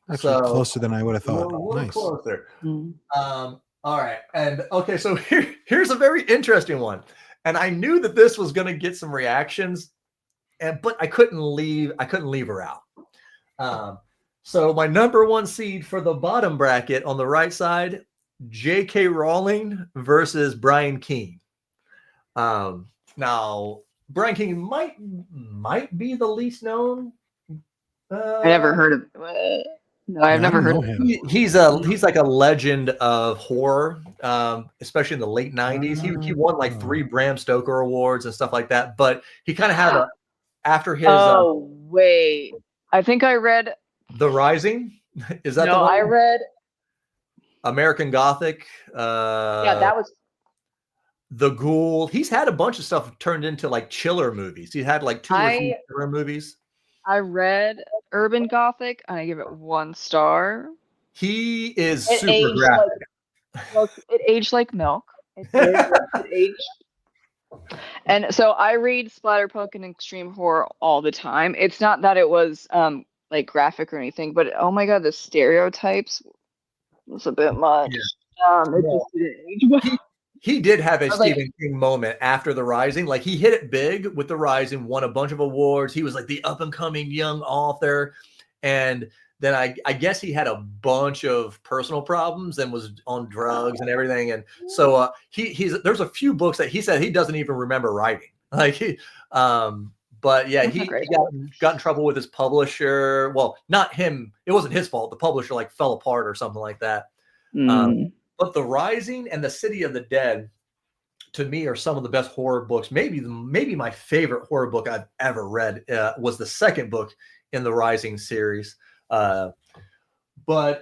Actually, closer than I would have thought. Nice. Closer. All right. And okay, so here's a very interesting one. And I knew that this was going to get some reactions, but I couldn't leave her out. So my number one seed for the bottom bracket on the right side, J.K. Rowling versus Brian Keene. Now Brian Keene might be the least known. I never heard of. No, I've Yeah, I never don't heard know of him. He's like a legend of horror, especially in the late '90s. He won like 3 Bram Stoker awards and stuff like that. But he kind of had a after his Oh wait, I think I read. The Rising. Is that the No, one? I read. American Gothic. Yeah, that was. The Ghoul. He's had a bunch of stuff turned into like chiller movies. He had like 2 or 3 chiller movies. I read Urban Gothic and I give it 1 star. He is It super aged graphic. it aged like milk. It did. It aged. And so I read splatterpunk and extreme horror all the time. It's not that it was like graphic or anything, but oh my god, the stereotypes was a bit much. It just didn't age well. He did have a was Stephen King moment after The Rising. Like he hit it big with The Rising, won a bunch of awards. He was like the up and coming young author. And then I guess he had a bunch of personal problems and was on drugs and everything. And so there's a few books that he said he doesn't even remember writing. Like but yeah, he got in trouble with his publisher. Well, not him. It wasn't his fault. The publisher like fell apart or something like that. But The Rising and The City of the Dead, to me, are some of the best horror books. Maybe my favorite horror book I've ever read was the second book in the Rising series. But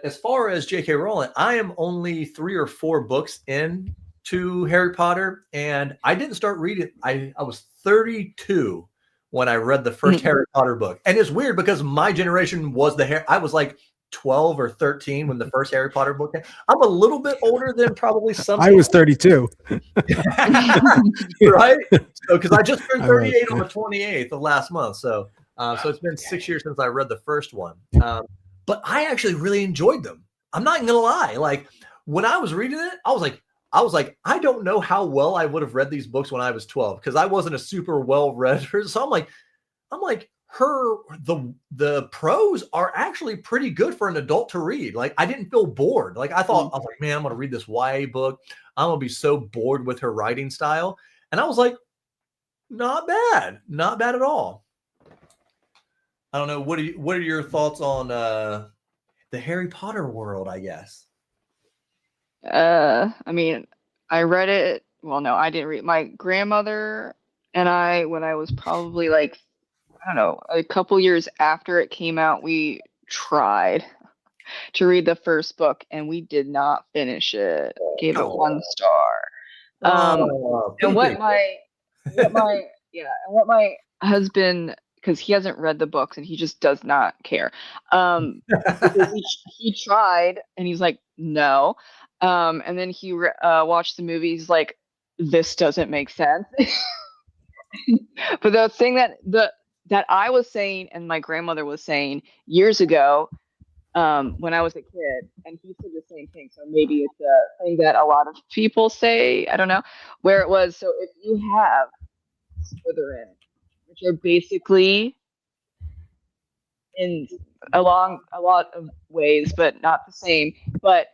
as far as J.K. Rowling, I am only 3 or 4 books into Harry Potter, and I didn't start reading. I was 32 when I read the first Harry Potter book, and it's weird because my generation was I was like 12 or 13 when the first Harry Potter book came. I'm a little bit older than probably some. I was 32. Right? So because I just turned 38 on the 28th of last month. So it's been 6 years since I read the first one. But I actually really enjoyed them. I'm not gonna lie. Like when I was reading it, I was like, I don't know how well I would have read these books when I was 12 because I wasn't a super well-read person. So I'm like, the prose are actually pretty good for an adult to read. Like I didn't feel bored. Like I was like, man, I'm gonna read this YA book. I'm gonna be so bored with her writing style. And I was like, not bad at all. I don't know. What are your thoughts on the Harry Potter world, I guess? I mean, I read it. Well, no, I didn't read. My grandmother and I, when I was probably like, I don't know, a couple years after it came out, we tried to read the first book and we did not finish it. Gave it 1 star. And what my husband, because he hasn't read the books and he just does not care. Because he tried and he's like, no. And then he watched the movie. He's like, this doesn't make sense. But the thing that I was saying and my grandmother was saying years ago when I was a kid, and he said the same thing. So maybe it's a thing that a lot of people say. I don't know where it was. So if you have Slytherin, which are basically in a lot of ways, but not the same, but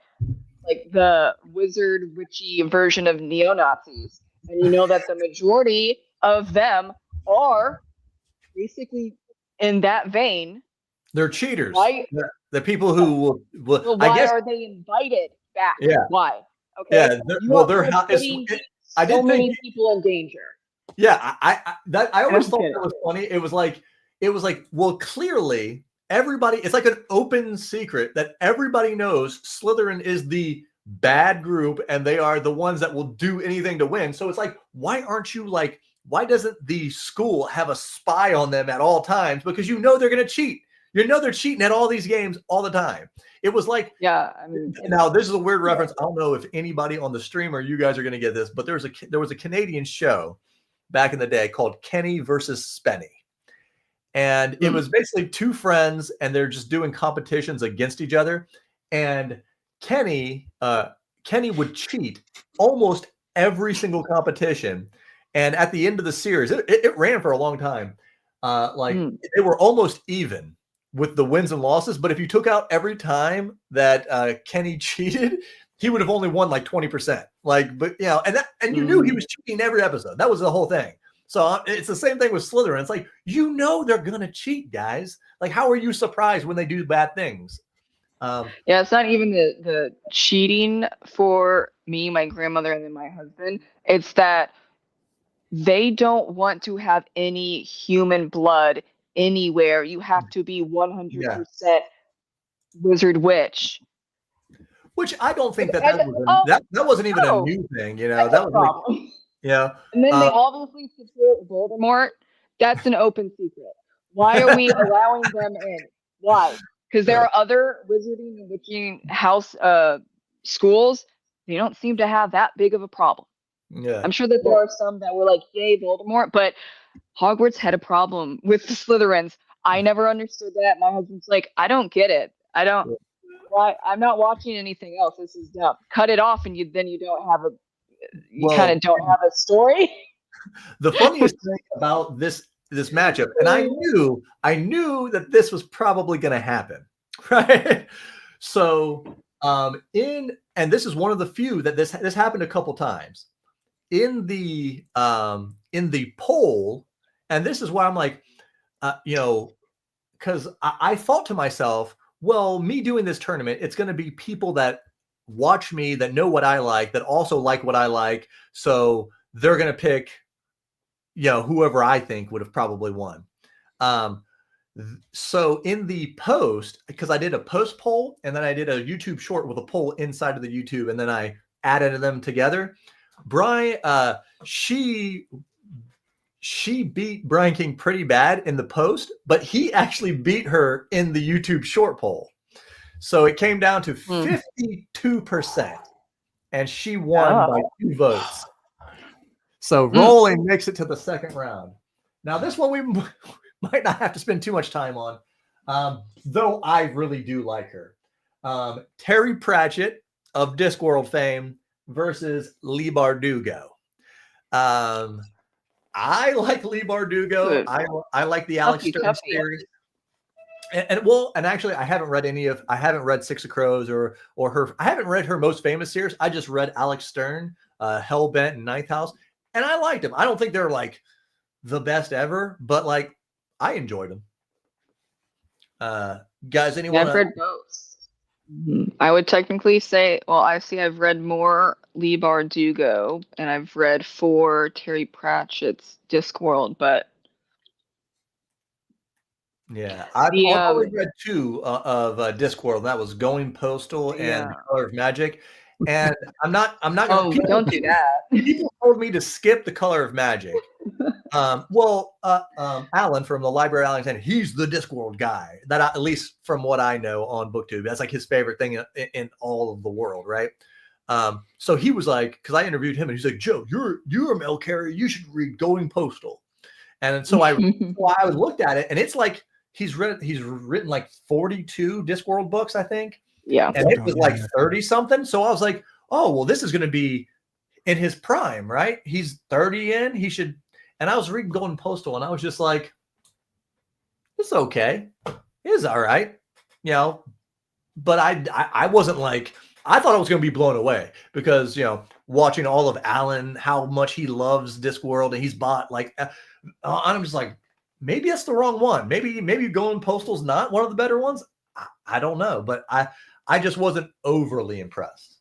like the wizard witchy version of neo-Nazis, and you know that the majority of them are basically in that vein. They're cheaters. Why? The people who will. Well, why are they invited back? Yeah. Why? Okay. Yeah. They're putting so many people in danger. Yeah. I always thought that was funny. It was like, well, clearly everybody. It's like an open secret that everybody knows Slytherin is the bad group, and they are the ones that will do anything to win. So it's like, why aren't you like? Why doesn't the school have a spy on them at all times? Because you know they're going to cheat. You know they're cheating at all these games all the time. It was like, yeah. I mean, now this is a weird reference. I don't know if anybody on the stream or you guys are going to get this, but there was a Canadian show back in the day called Kenny versus Spenny, and it was basically 2 friends, and they're just doing competitions against each other. And Kenny would cheat almost every single competition. And at the end of the series, it ran for a long time. They were almost even with the wins and losses. But if you took out every time that Kenny cheated, he would have only won like 20%. Like, but you know, and you knew he was cheating every episode. That was the whole thing. So it's the same thing with Slytherin. It's like, you know, they're gonna cheat, guys. Like, how are you surprised when they do bad things? Yeah, it's not even the cheating for me, my grandmother, and then my husband. It's that they don't want to have any human blood anywhere. You have to be 100% wizard witch. Which I don't think that that wasn't even a new thing, you know. That was like, yeah. And then they obviously support Voldemort. That's an open secret. Why are we allowing them in? Why? Because there are other wizarding and witching house schools. They don't seem to have that big of a problem. Yeah. I'm sure that there are some that were like, yay, Voldemort, but Hogwarts had a problem with the Slytherins. I never understood that. My husband's like, I don't get it. I don't. Why? I'm not watching anything else. This is dumb. Cut it off, and you don't have a. You kind of don't have a story. The funniest thing about this matchup, and I knew that this was probably going to happen, right? So, and this is one of the few that this happened a couple times in the poll, and this is why I'm like, you know, because I thought to myself, well, me doing this tournament, it's going to be people that watch me, that know what I like, that also like what I like. So they're going to pick, you know, whoever I think would have probably won. So in the post, because I did a post poll and then I did a YouTube short with a poll inside of the YouTube, and then I added them together. Brian, she beat Brian King pretty bad in the post, but he actually beat her in the YouTube short poll. So it came down to 52%, and she won by 2 votes. So Rolling makes it to the second round. Now this one we might not have to spend too much time on, though I really do like her. Terry Pratchett of Discworld fame versus Leigh Bardugo. I like Leigh Bardugo. I like the Alex Stern series. And actually I haven't read Six of Crows or her. I haven't read her most famous series. I just read Alex Stern, Hellbent, and Ninth House, and I liked them. I don't think they're like the best ever, but like I enjoyed them. Guys, anyone? I've read both. I would technically say, well, I've read more Leigh Bardugo, and I've read 4 Terry Pratchett's Discworld, but yeah, I've only read 2 of Discworld, and that was Going Postal and The Color of Magic. And I'm not going to. Don't do that. People told me to skip The Color of Magic. Alan from the Library of Alexandria, he's the Discworld guy. That at least from what I know on BookTube, that's like his favorite thing in all of the world, right? So he was like, because I interviewed him, and he's like, Joe, you're a mail carrier. You should read Going Postal. And so I looked at it, and it's like he's written like 42 Discworld books, I think. Yeah. And it was like 30 something. So I was like, oh, well, this is going to be in his prime, right? He's 30 in. He should. And I was reading Going Postal, and I was just like, it's okay. It's all right. You know, but I wasn't like, I thought I was going to be blown away because, you know, watching all of Alan, how much he loves Discworld, and he's bought like, I'm just like, maybe that's the wrong one. Maybe Going Postal's not one of the better ones. I don't know, but I just wasn't overly impressed.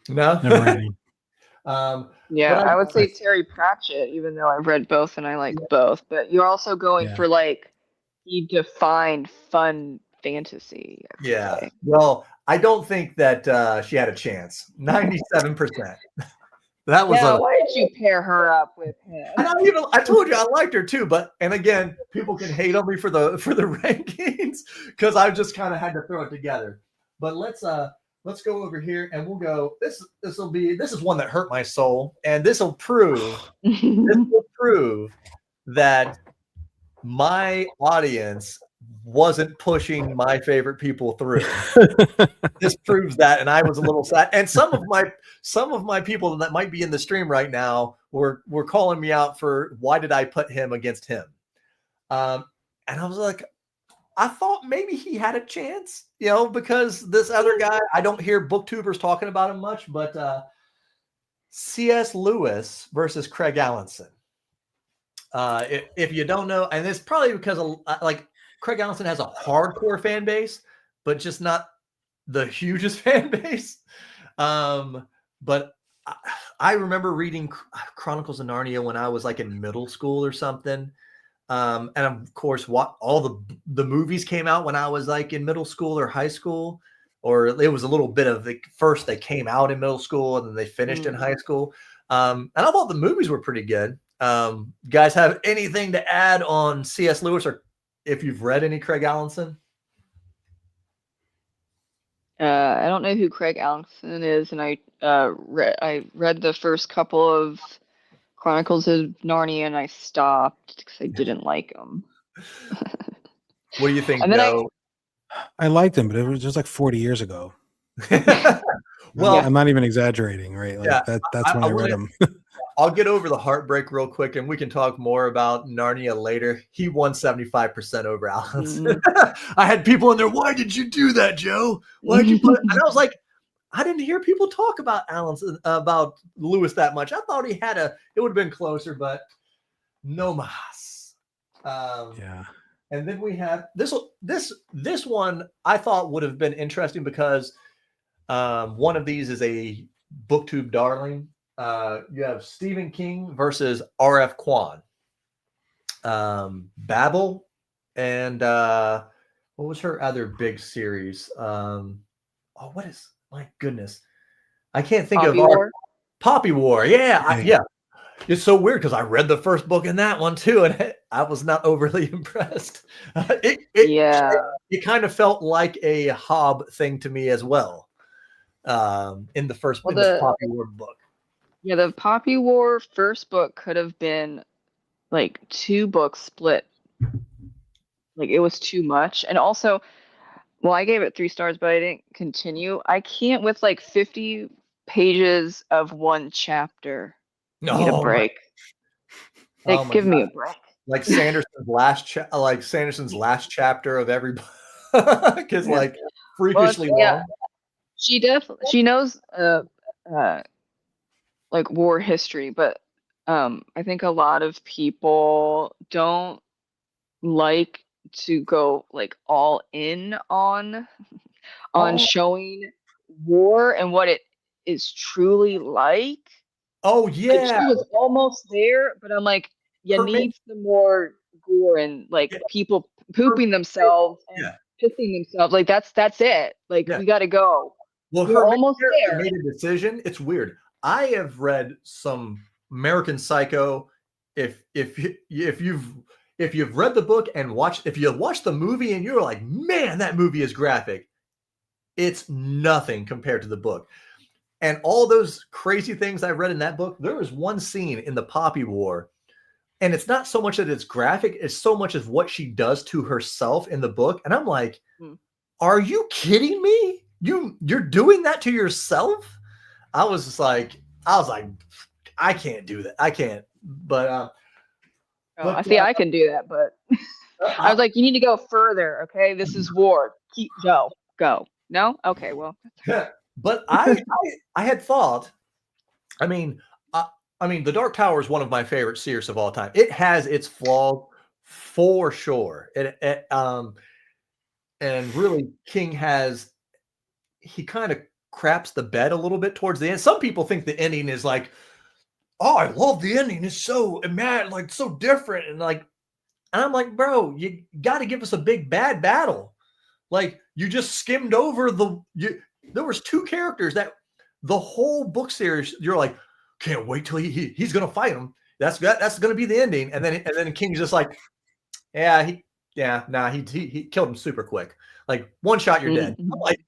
No. Never really. I would say Terry Pratchett, even though I've read both and I like both. But you're also going for like the defined fun fantasy. Yeah. Well, I don't think that she had a chance. 97%. That was. Why did you pair her up with him? I told you I liked her too, and again, people can hate on me for the rankings because I just kind of had to throw it together. But let's go over here and we'll go. This is one that hurt my soul, and this will prove that my audience wasn't pushing my favorite people through. This proves that, and I was a little sad. And some of my people that might be in the stream right now were calling me out for why did I put him against him. And I was like, I thought maybe he had a chance, because this other guy, I don't hear booktubers talking about him much, but C.S. Lewis versus Craig Allinson. If you don't know, and it's probably because like Craig Allinson has a hardcore fan base, but just not the hugest fan base. But I remember reading Chronicles of Narnia when I was like in middle school or something. And of course, all the movies came out when I was like in middle school or high school, or it was a little bit of first they came out in middle school and then they finished in high school. And I thought the movies were pretty good. Guys have anything to add on C.S. Lewis, or if you've read any Craig Allinson? I don't know who Craig Allinson is, and I read the first couple of Chronicles of Narnia, and I stopped because I didn't like them. What do you think, And then Joe? I liked him, but it was just like 40 years ago. Well, I'm not even exaggerating, right? Like yeah, that's when I read him. I'll get over the heartbreak real quick, and we can talk more about Narnia later. He won 75% over Allinson. I had people in there, why did you do that, Joe? Why did you put it? And I was like, I didn't hear people talk about about Lewis that much. I thought he had it would have been closer, but no mas. Yeah. And then we have this one I thought would have been interesting because one of these is a booktube darling. You have Stephen King versus R.F. Kuang. Babel, and what was her other big series? What is, my goodness, I can't think Poppy of War? Poppy War. Yeah, Hey. yeah. It's so weird because I read the first book in that one too, and I was not overly impressed. It kind of felt like a Hobb thing to me as well. In the first in the Poppy War book. Yeah, the Poppy War first book could have been like 2 books split. Like it was too much. And also, well, I gave it 3 stars, but I didn't continue. I can't with like 50 pages of one chapter. Need a break. Give me a break. Like Sanderson's last chapter of every book is like freakishly long. Yeah, she knows like war history, but I think a lot of people don't like to go like all in on showing war and what it is truly like. Oh yeah, like, she was almost there, but I'm like, you need some more gore and like people pooping themselves and pissing themselves. Like that's it. Like we got to go. Well, we're almost there. Made a decision. It's weird. I have read some American Psycho. If you've read the book and if you watch the movie and you're like, man, that movie is graphic, it's nothing compared to the book. And all those crazy things I read in that book, there was one scene in the Poppy War, and it's not so much that it's graphic, it's so much as what she does to herself in the book. And I'm like, are you kidding me? You're doing that to yourself? I was like, I can't do that. I can't. But I see, I can do that, but I was like, you need to go further. Okay, this is war. Go. No, okay, well. But I had thought, I mean, The Dark Tower is one of my favorite series of all time. It has its flaws for sure. And really, King he kind of craps the bed a little bit towards the end. Some people think the ending is like, oh, I love the ending. It's so mad, like so different, and I'm like, bro, you got to give us a big bad battle. Like you just skimmed over there was 2 characters that the whole book series, you're like, can't wait till he's gonna fight him. That's gonna be the ending. And then King's just like, he killed him super quick. Like one shot, you're dead. I'm like,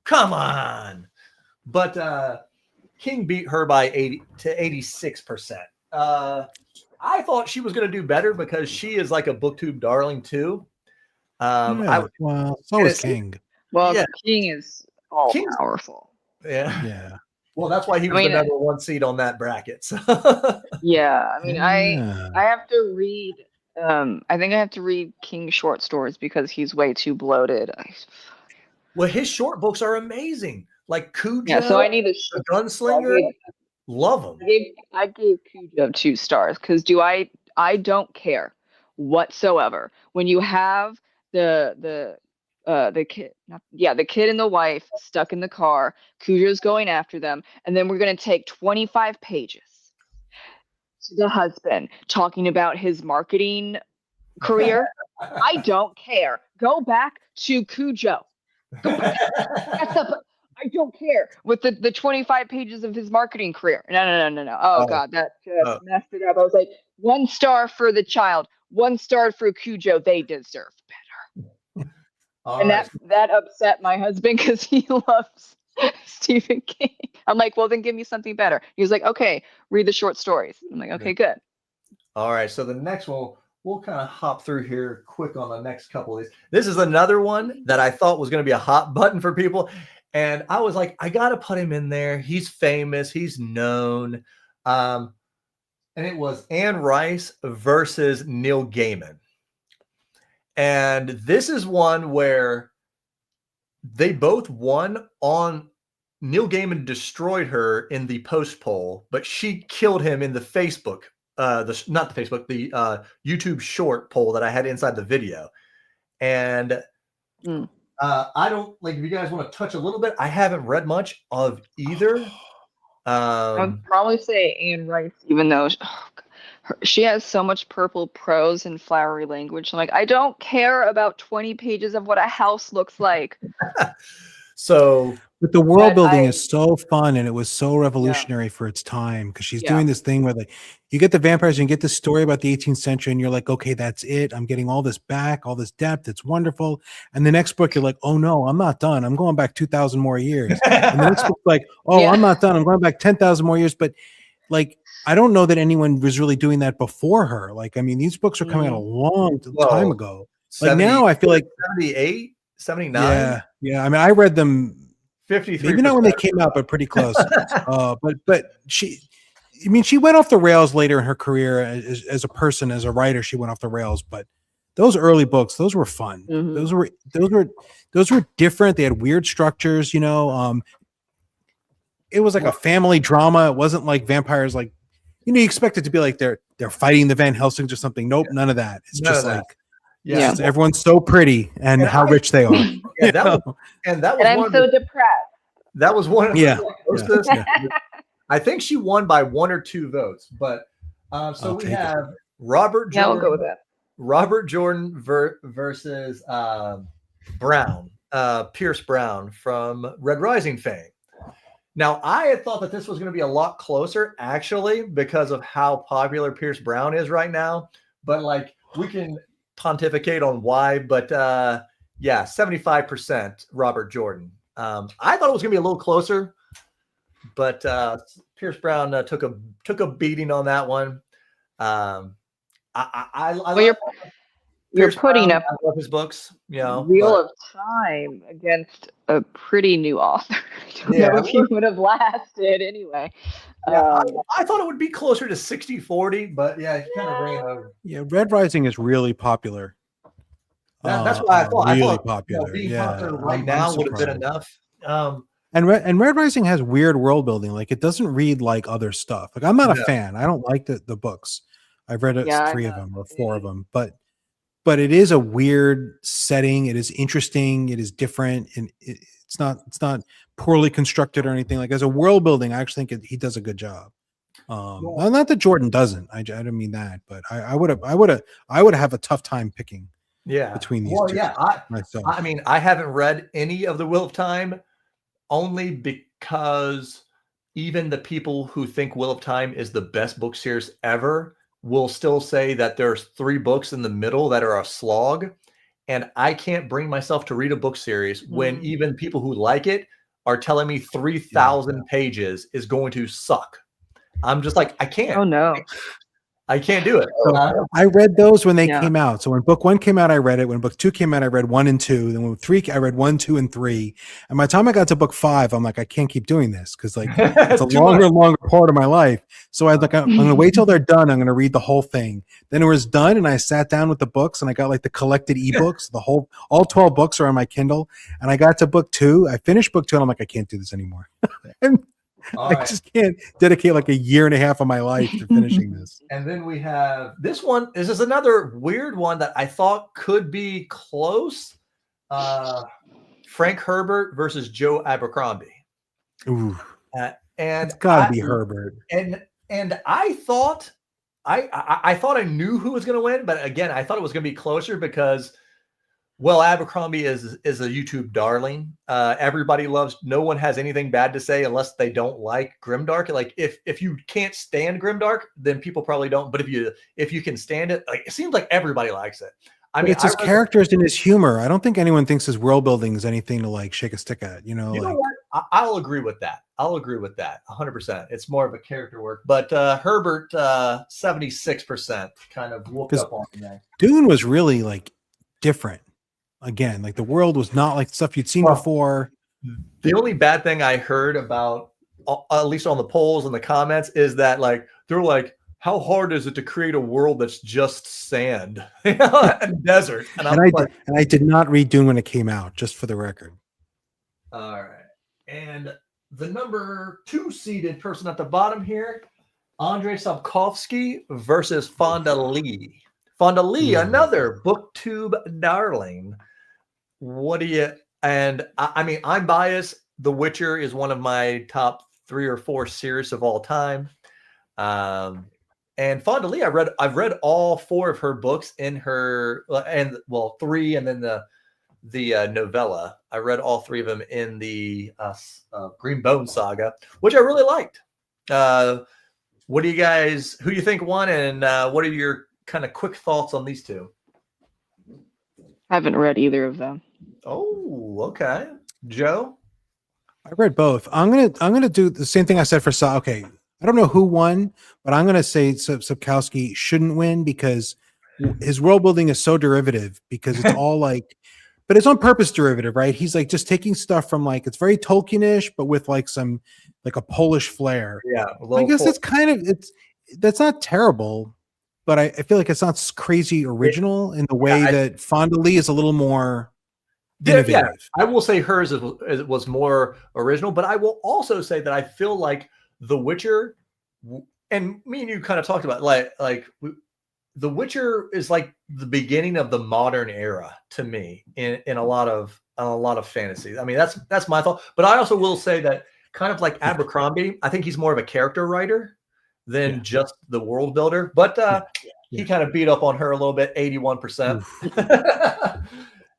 come on. But King beat her by 86%. I thought she was gonna do better because she is like a booktube darling too. So is King. Well, King is all powerful. Yeah. Well, that's why he was the number 1 seed on that bracket. So. Yeah, I mean, I have to read I think I have to read King's short stories because he's way too bloated. Well, his short books are amazing. Like Cujo, Yeah, so I need the Gunslinger. Love them. I gave Cujo 2 stars because I don't care whatsoever when you have the kid the kid and the wife stuck in the car. Cujo's going after them, and then we're gonna take 25 pages to the husband talking about his marketing career. I don't care. Go back to Cujo. Go back. I don't care with the 25 pages of his marketing career. No. Oh God, that just messed it up. I was like, 1 star for the child, 1 star for Cujo. They deserve better. And that upset my husband because he loves Stephen King. I'm like, well, then give me something better. He was like, okay, read the short stories. I'm like, okay, good. All right, so the next one, we'll kind of hop through here quick on the next couple of these. This is another one that I thought was going to be a hot button for people. And I was like, I got to put him in there. He's famous. He's known. And it was Anne Rice versus Neil Gaiman. And this is one where they both won on. Neil Gaiman destroyed her in the post poll, but she killed him in the Facebook, not the Facebook, the YouTube short poll that I had inside the video. And I don't like, if you guys want to touch a little bit, I haven't read much of either. I'd probably say Anne Rice, even though she has so much purple prose and flowery language. I'm like, I don't care about 20 pages of what a house looks like. So, but the world building is so fun, and it was so revolutionary for its time, because she's doing this thing where you get the vampires and you get this story about the 18th century, and you're like, okay, that's it. I'm getting all this back, all this depth. It's wonderful. And the next book, you're like, oh no, I'm not done. I'm going back 2,000 more years. And the next book, like, oh, I'm not done. I'm going back 10,000 more years. But like, I don't know that anyone was really doing that before her. Like, I mean, these books are coming out a long time ago. Like now, I feel like 78, 79. Yeah. I mean, I read them 53. Maybe not when they came out, but pretty close. But she went off the rails later in her career as a person, as a writer. She went off the rails, but those early books, those were fun. Mm-hmm. Those were different. They had weird structures, you know. It was like a family drama. It wasn't like vampires, like, you know, you expect it to be like they're fighting the Van Helsings or something. Nope, none of that. It's just like, just everyone's so pretty and how rich they are. And I'm so depressed. That was one of the I think she won by 1 or 2 votes, but so we have Robert Jordan. I'll go with that. Robert Jordan versus Brown, Pierce Brown from Red Rising fame. Now, I had thought that this was going to be a lot closer, actually, because of how popular Pierce Brown is right now. But like, we can pontificate on why, but 75% Robert Jordan. I thought it was gonna be a little closer, but Pierce Brown took a beating on that one. You're putting Brown, up I love his books, you know. Wheel of Time against a pretty new author. I don't know if he would have lasted anyway. I thought it would be closer to 60-40, but he kind of ran over. Yeah, Red Rising is really popular. That's why I thought really popular. Being popular right now would have been enough. And Red Rising has weird world building. Like, it doesn't read like other stuff. Like, I'm not a fan. I don't like the books. I've read 3 of them or 4 of them, but it is a weird setting. It is interesting. It is different, and it's not poorly constructed or anything. Like, as a world building, I actually think he does a good job. Not that Jordan doesn't. I don't mean that, but I would have a tough time picking. Between these two. I mean, I haven't read any of the Wheel of Time, only because even the people who think Wheel of Time is the best book series ever will still say that there's 3 books in the middle that are a slog. And I can't bring myself to read a book series when even people who like it are telling me 3,000 pages is going to suck. I'm just like, I can't. Oh no. I can't do it. So I read those when they Yeah. came out. So when book 1 came out, I read it. When book 2 came out, I read 1 and 2. Then when 3, I read 1, 2, and 3. And by the time I got to book 5, I'm like, I can't keep doing this because like it's a longer and longer part of my life. So I was like, I'm going to wait till they're done. I'm going to read the whole thing. Then it was done, and I sat down with the books, and I got like the collected ebooks. All 12 books are on my Kindle. And I got to book 2. I finished book 2, and I'm like, I can't do this anymore. And I just can't dedicate like a year and a half of my life to finishing this. And then we have this one. This is another weird one that I thought could be close. Frank Herbert versus Joe Abercrombie. Ooh. And It's gotta be Herbert. And I thought I thought I knew who was going to win, but again, I thought it was going to be closer because, well, Abercrombie is a YouTube darling. Everybody loves. No one has anything bad to say unless they don't like Grimdark. Like if you can't stand Grimdark, then people probably don't. But if you can stand it, like it seems like everybody likes it. I mean, it's his characters and his humor. I don't think anyone thinks his world building is anything to like shake a stick at. You know what? I'll agree with that. 100%. It's more of a character work. But Herbert, 76% kind of whooped up on me. Dune was really like different. Again, like the world was not like stuff you'd seen before. The only bad thing I heard about, at least on the polls and the comments, is that like they're like, how hard is it to create a world that's just sand and desert? And I did not read Dune when it came out, just for the record. All right. And the number 2 seeded person at the bottom here, Andrei Sapkowski versus Fonda Lee. Fonda Lee, another booktube darling. What do you? And I mean, I'm biased. The Witcher is one of my top 3 or 4 series of all time. And Fonda Lee, I've read all 4 of her books in her, and well, 3, and then the novella. I read all 3 of them in the Green Bone saga, which I really liked. What do you guys? Who do you think won, and what are your kind of quick thoughts on these 2? I haven't read either of them. Oh, okay, Joe. I read both. I'm gonna do the same thing I said for Sa. Okay, I don't know who won, but I'm gonna say Sapkowski shouldn't win because his world building is so derivative. Because it's all like, but it's on purpose derivative, right? He's like just taking stuff from like it's very Tolkien-ish, but with like some like a Polish flair. Yeah, I guess it's kind of that's not terrible. But I feel like it's not crazy original in the way that Fonda Lee is a little more innovative. Yeah, I will say hers was more original, but I will also say that I feel like The Witcher, and me and you kind of talked about like The Witcher is like the beginning of the modern era to me in a lot of fantasy. I mean, that's my thought. But I also will say that kind of like Abercrombie, I think he's more of a character writer than just the world builder, but he kind of beat up on her a little bit, 81%.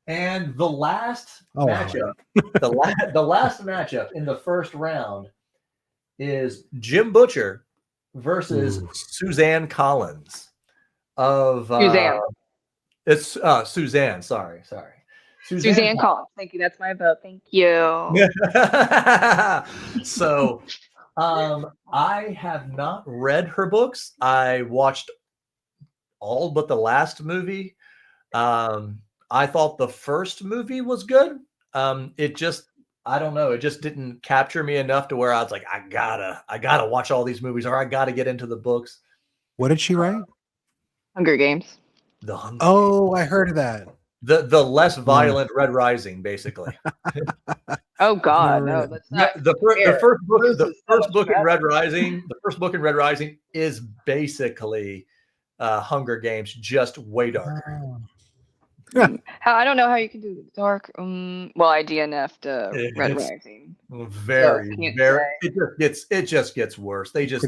And the last matchup, the last matchup in the first round is Jim Butcher versus Suzanne Collins of Suzanne. It's Suzanne. Sorry. Suzanne Collins. Thank you. That's my vote. Thank you. So I have not read her books. I watched all but the last movie. I thought the first movie was good. It just, I don't know. It just didn't capture me enough to where I was like, I gotta watch all these movies, or I gotta get into the books. What did she write? Hunger Games. I heard of that. The less violent Red Rising, basically. Oh God, no! That's not the first book in Red Rising. The first book in Red Rising is basically Hunger Games, just way darker. I don't know how you can do dark. Well, I DNF'd Red Rising. Very. It just gets worse. They just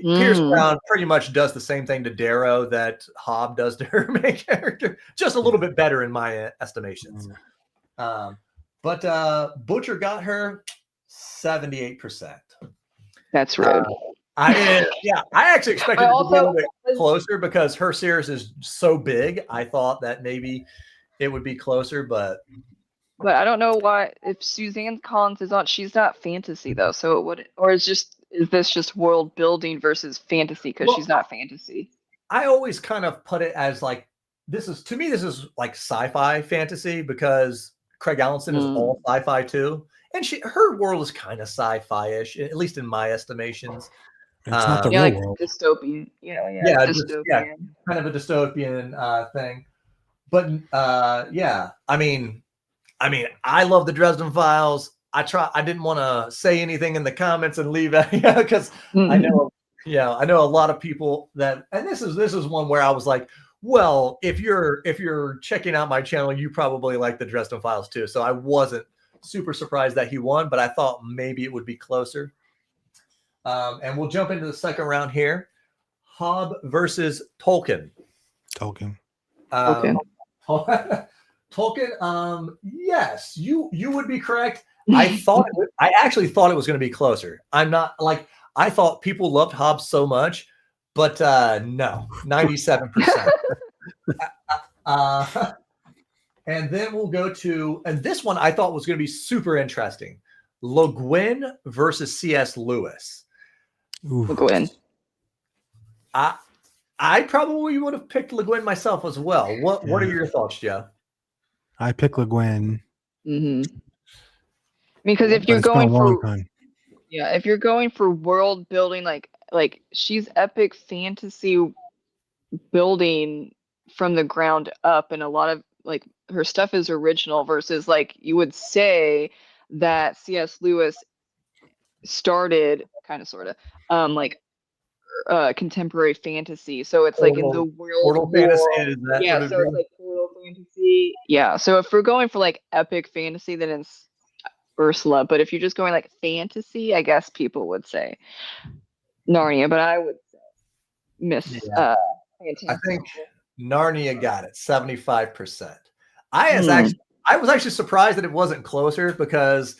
Pierce Brown pretty much does the same thing to Darrow that Hobb does to her main character, just a little bit better in my estimations. But Butcher got her 78%. That's rude. I actually expected it to be a little bit closer because her series is so big. I thought that maybe it would be closer, but I don't know why. If Suzanne Collins is on, she's not fantasy though. So it would, or it's just is this just world building versus fantasy? Because Well, she's not fantasy. I always kind of put it as like this is like sci-fi fantasy because Craig Allenson is all sci-fi too, and her world is kind of sci-fi-ish, at least in my estimations. It's not the Yeah, real like world. dystopian. Yeah, Dystopian. kind of a dystopian thing. But yeah, I mean, I love the Dresden Files. I didn't want to say anything in the comments and leave it because I know, I know a lot of people that, and this is one where I was like, well, if you're checking out my channel, you probably like the Dresden Files too. So I wasn't super surprised that he won, but I thought maybe it would be closer. And we'll jump into the second round here. Hobb versus Tolkien. Tolkien. Tolkien, yes, you would be correct. I actually thought it was going to be closer. I'm not like, I thought people loved Hobbes so much, but no, 97%. And then we'll go to, and this one I thought was going to be super interesting. Le Guin versus C.S. Lewis. Le Guin. I probably would have picked Le Guin myself as well. What are your thoughts, Joe? I pick Le Guin. Because if you're going if you're going for world building, like she's epic fantasy building from the ground up, and a lot of like her stuff is original versus like you would say that C.S. Lewis started kind of sort of like contemporary fantasy, so it's like in the world fantasy. Yeah, so it's like portal fantasy. Yeah, so if we're going for like epic fantasy, then it's Ursula. But if you're just going like fantasy, I guess people would say Narnia. But I would say Miss. I think Narnia got it 75%. I was actually surprised that it wasn't closer because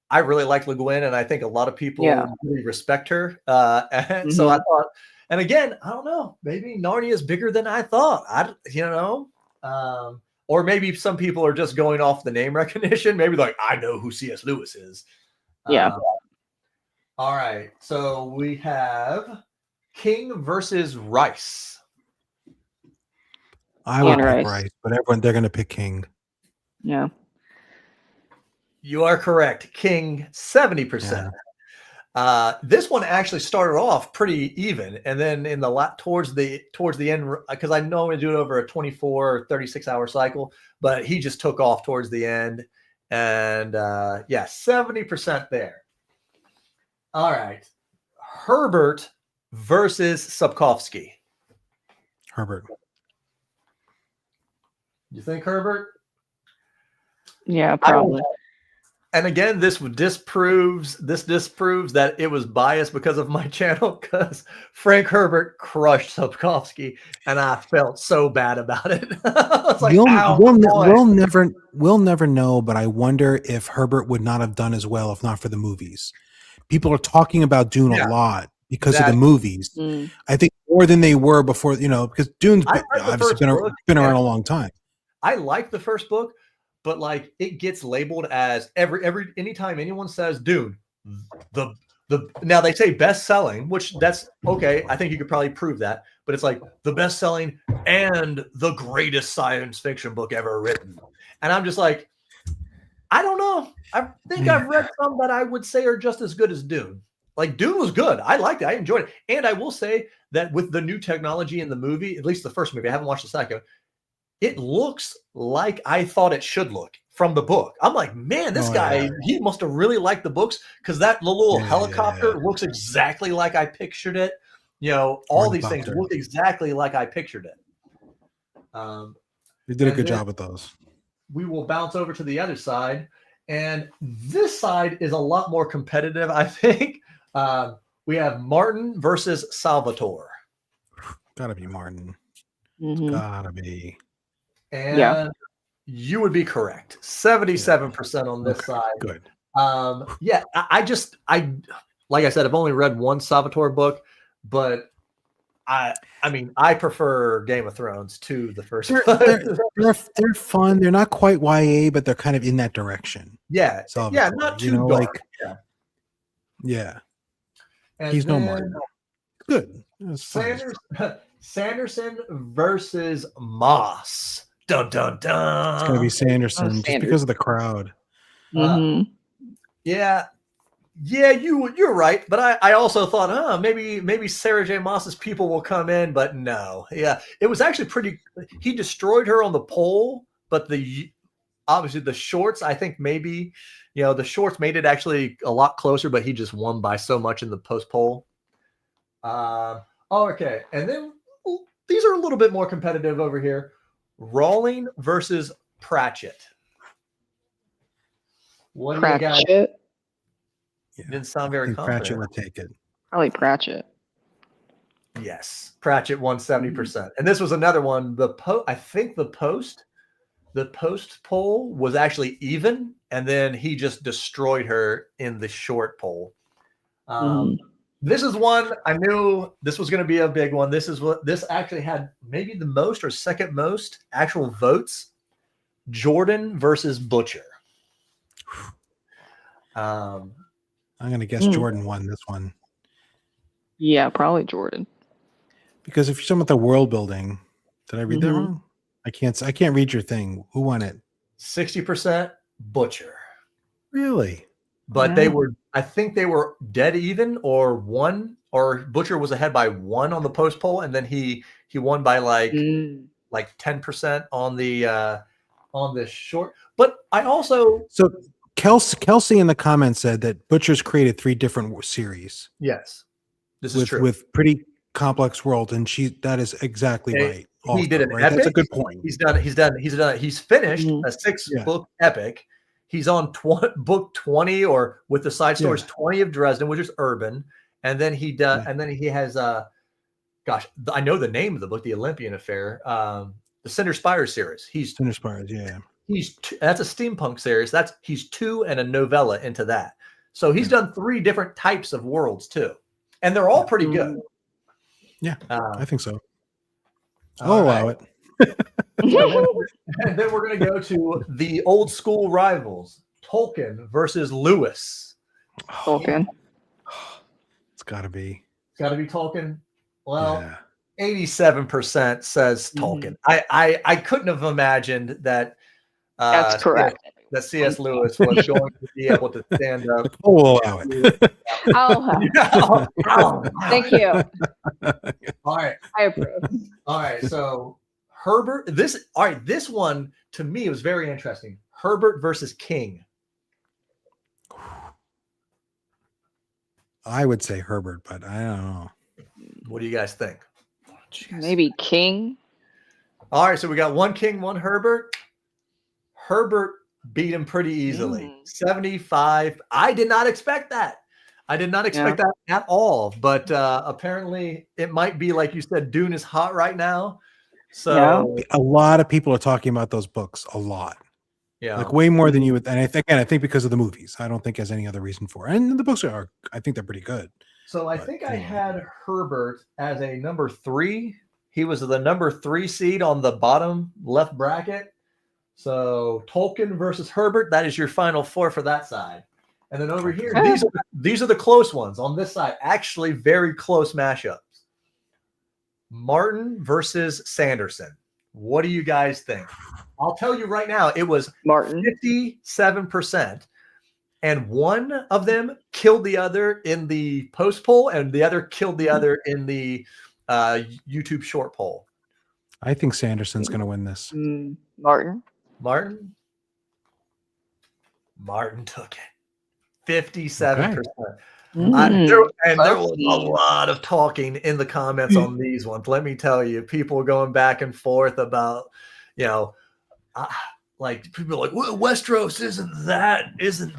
I really like Le Guin, and I think a lot of people really respect her. And so I thought, and again, I don't know, maybe Narnia is bigger than I thought. Or maybe some people are just going off the name recognition. Maybe like, I know who C.S. Lewis is. Yeah. All right. So we have King versus Rice. I would pick Rice, but they're going to pick King. Yeah. You are correct. King, 70%. This one actually started off pretty even, and then in the towards the end, because I normally do it over a 24 or 36 hour cycle, but he just took off towards the end, and 70% there. All right, Herbert versus Sapkowski. Herbert. You think Herbert? Yeah, probably. And again, this disproves that it was biased because of my channel, because Frank Herbert crushed Sapkowski, and I felt so bad about it. I was like, we'll never know, but I wonder if Herbert would not have done as well if not for the movies. People are talking about Dune a lot because of the movies. I think more than they were before, because Dune's obviously been around a long time. I like the first book, but like it gets labeled as anytime anyone says Dune, now they say best selling, which that's okay. I think you could probably prove that, but it's like the best selling and the greatest science fiction book ever written. And I'm just like, I don't know. I think I've read some that I would say are just as good as Dune. Like Dune was good. I liked it. I enjoyed it. And I will say that with the new technology in the movie, at least the first movie, I haven't watched the second, it looks like I thought it should look from the book. I'm like, man, this guy, he must have really liked the books, because that little helicopter looks exactly like I pictured it. All these things look exactly like I pictured it. They did a good job with those. We will bounce over to the other side, and this side is a lot more competitive, I think. We have Martin versus Salvatore. Gotta be Martin. Gotta be. And you would be correct. 77% on this side. Good. I like I said, I've only read one Salvatore book, but I prefer Game of Thrones to the first. They're fun. They're not quite YA, but they're kind of in that direction. Yeah. Salvatore, not too dark. And He's no then Martin. Good. It's fine. Sanderson versus Moss. Dun dun dun. It's gonna be Sanderson just because of the crowd. Mhm. Yeah, you're right. But I also thought, maybe Sarah J. Moss's people will come in, but no. Yeah, it was actually pretty. He destroyed her on the pole, but obviously the shorts, I think maybe, the shorts made it actually a lot closer, but he just won by so much in the post poll. Okay, and then these are a little bit more competitive over here. Rawling versus Pratchett. What do you got? Pratchett. Yeah, Didn't sound I very think confident. Pratchett would take it. Probably Pratchett. Yes, Pratchett won 70%, and this was another one. I think the post poll was actually even, and then he just destroyed her in the short poll. This is one I knew this was going to be a big one. This actually had maybe the most or second most actual votes. Jordan versus Butcher. I'm gonna guess Jordan won this one. Yeah, probably Jordan. Because if you're talking about the world building, did I read that wrong? I can't read your thing. Who won it? 60% Butcher. Really? But I think they were dead even, or one, or Butcher was ahead by one on the post poll, and then he won by like 10% on the short. But I also Kelsey in the comments said that Butcher's created 3 different series. Yes, this is true. With pretty complex world, and that is exactly right. Also, he did an right? epic. That's a good point. He's finished a 6-book epic. He's on book 20, or with the side stories 20 of Dresden, which is urban, and then he has gosh, I know the name of the book, The Olympian Affair, the Cinder Spires series. Cinder Spires, yeah. That's a steampunk series. He's 2 and a novella into that. So he's done 3 different types of worlds too, and they're all pretty good. Yeah, I think so. I'll allow it. And then we're going to go to the old school rivals, Tolkien versus Lewis. Tolkien. It's got to be. It's got to be Tolkien. Well, 87% says Tolkien. I couldn't have imagined that. That's correct. That C.S. Lewis was going to be able to stand up. We'll allow it. Thank you. All right. I approve. All right. So Herbert, this one to me was very interesting. Herbert versus King. I would say Herbert, but I don't know. What do you guys think? Maybe King. All right. So we got one King, one Herbert. Herbert beat him pretty easily. 75. I did not expect that. I did not expect that at all. But apparently it might be, like you said, Dune is hot right now. So a lot of people are talking about those books a lot. Yeah. Like way more than you would. And I think because of the movies. I don't think there's any other reason for it. And the books I think they're pretty good. So I think I had Herbert as a number 3. He was the number 3 seed on the bottom left bracket. So Tolkien versus Herbert, that is your final 4 for that side. And then over here, these are the close ones on this side. Actually, very close mashups. Martin versus Sanderson. What do you guys think? I'll tell you right now, it was Martin. 57%. And one of them killed the other in the post poll, and the other killed the other in the YouTube short poll. I think Sanderson's going to win this. Martin took it. 57%. Okay. There was a lot of talking in the comments on these ones. Let me tell you, people were going back and forth about, like people are like, well, Westeros isn't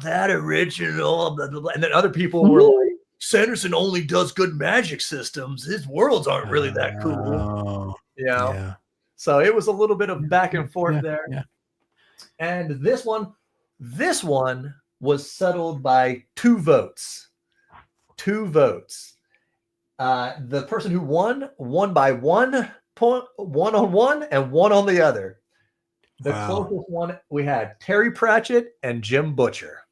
that original, blah, blah, blah. And then other people were like, Sanderson only does good magic systems. His worlds aren't really that cool. Yeah. So it was a little bit of back and forth there. Yeah. And this one was settled by 2 votes. 2 votes. The person who won by 1 point, 1 on one and 1 on the other. The closest one we had Terry Pratchett and Jim Butcher.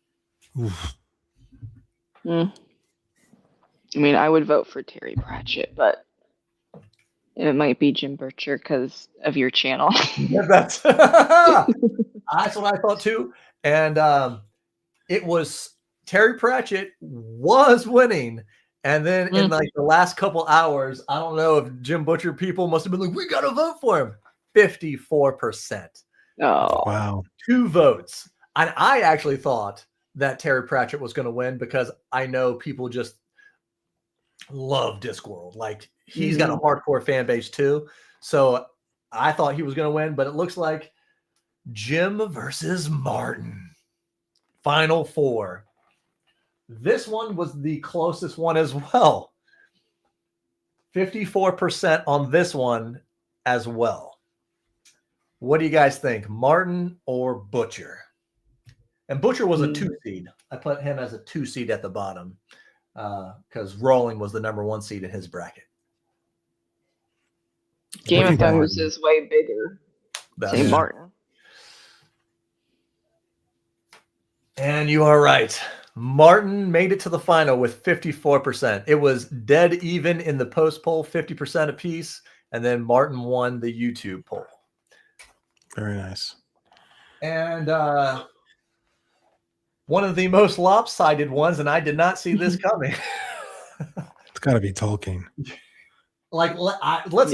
I mean, I would vote for Terry Pratchett, but it might be Jim Butcher because of your channel. That's what I thought too. And it was Terry Pratchett was winning. And then in like the last couple hours, I don't know if Jim Butcher people must have been like, we got to vote for him. 54%. Oh, Wow. 2 votes. And I actually thought that Terry Pratchett was going to win because I know people just love Discworld. Like he's got a hardcore fan base too. So I thought he was going to win, but it looks like Jim versus Martin. Final 4. This one was the closest one as well. 54% on this one as well. What do you guys think? Martin or Butcher? And Butcher was a 2 seed. I put him as a 2 seed at the bottom because Rowling was the number 1 seed in his bracket. Game of Thrones is way bigger. Say Martin. And you are right. Martin made it to the final with 54%. It was dead even in the post poll, 50% apiece. And then Martin won the YouTube poll. Very nice. And one of the most lopsided ones, and I did not see this coming. It's got to be Tolkien. Like, let's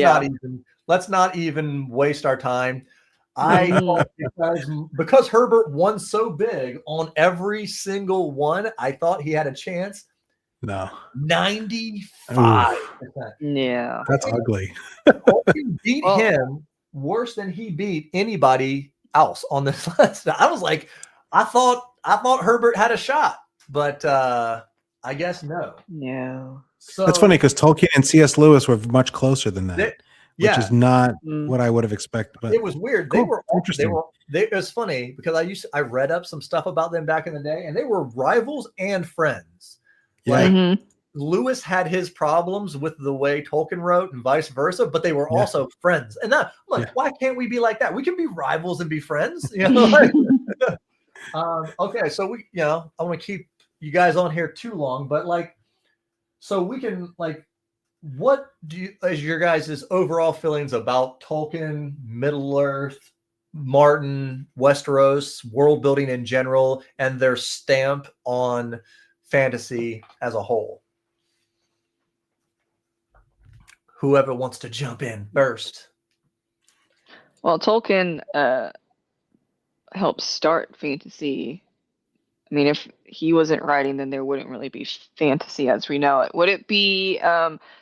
not even waste our time. I thought because Herbert won so big on every single one, I thought he had a chance. No. 95%. Yeah. That's ugly. Tolkien beat him worse than he beat anybody else on this list. I was like, I thought Herbert had a shot, but I guess no. No. So that's funny because Tolkien and C.S. Lewis were much closer than that. Which is not what I would have expected. But it was weird. They were interesting. It was funny because I read up some stuff about them back in the day, and they were rivals and friends. Yeah. Like Lewis had his problems with the way Tolkien wrote and vice versa, but they were also friends. And I'm like, why can't we be like that? We can be rivals and be friends. You know. Okay, so I want to keep you guys on here too long, but so we can what is your guys' overall feelings about Tolkien, Middle-earth, Martin, Westeros, world building in general, and their stamp on fantasy as a whole? Whoever wants to jump in first. Well, Tolkien helped start fantasy. I mean, if he wasn't writing, then there wouldn't really be fantasy as we know it. Would it be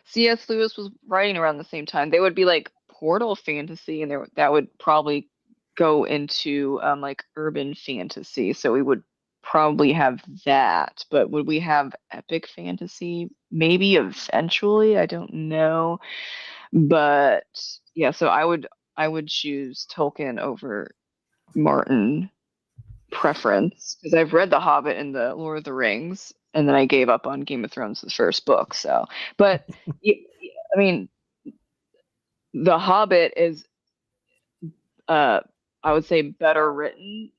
C.S. Lewis was writing around the same time? They would be like portal fantasy, and that would probably go into urban fantasy. So we would probably have that. But would we have epic fantasy? Maybe eventually. I don't know. But yeah, so I would choose Tolkien over Martin. Preference because I've read The Hobbit and the Lord of the Rings, and then I gave up on Game of Thrones, the first book. So, but I mean, The Hobbit is, I would say, better written.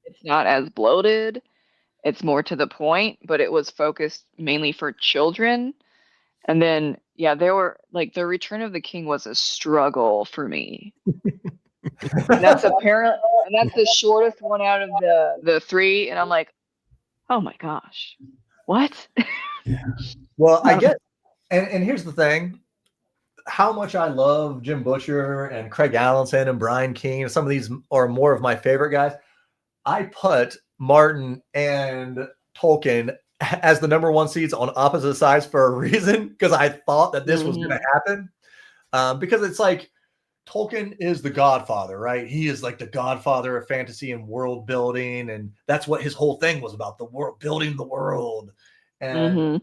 It's not as bloated. It's more to the point, but it was focused mainly for children. And then, there were The Return of the King was a struggle for me. And that's the shortest one out of the 3, and I'm like, oh my gosh, what? Well, I get, and here's the thing: how much I love Jim Butcher and Craig Allenson and Brian Keene. Some of these are more of my favorite guys. I put Martin and Tolkien as the number 1 seeds on opposite sides for a reason, because I thought that this was going to happen. Because it's like, Tolkien is the godfather, right? He is like the godfather of fantasy and world building. And that's what his whole thing was about, the world, building the world. And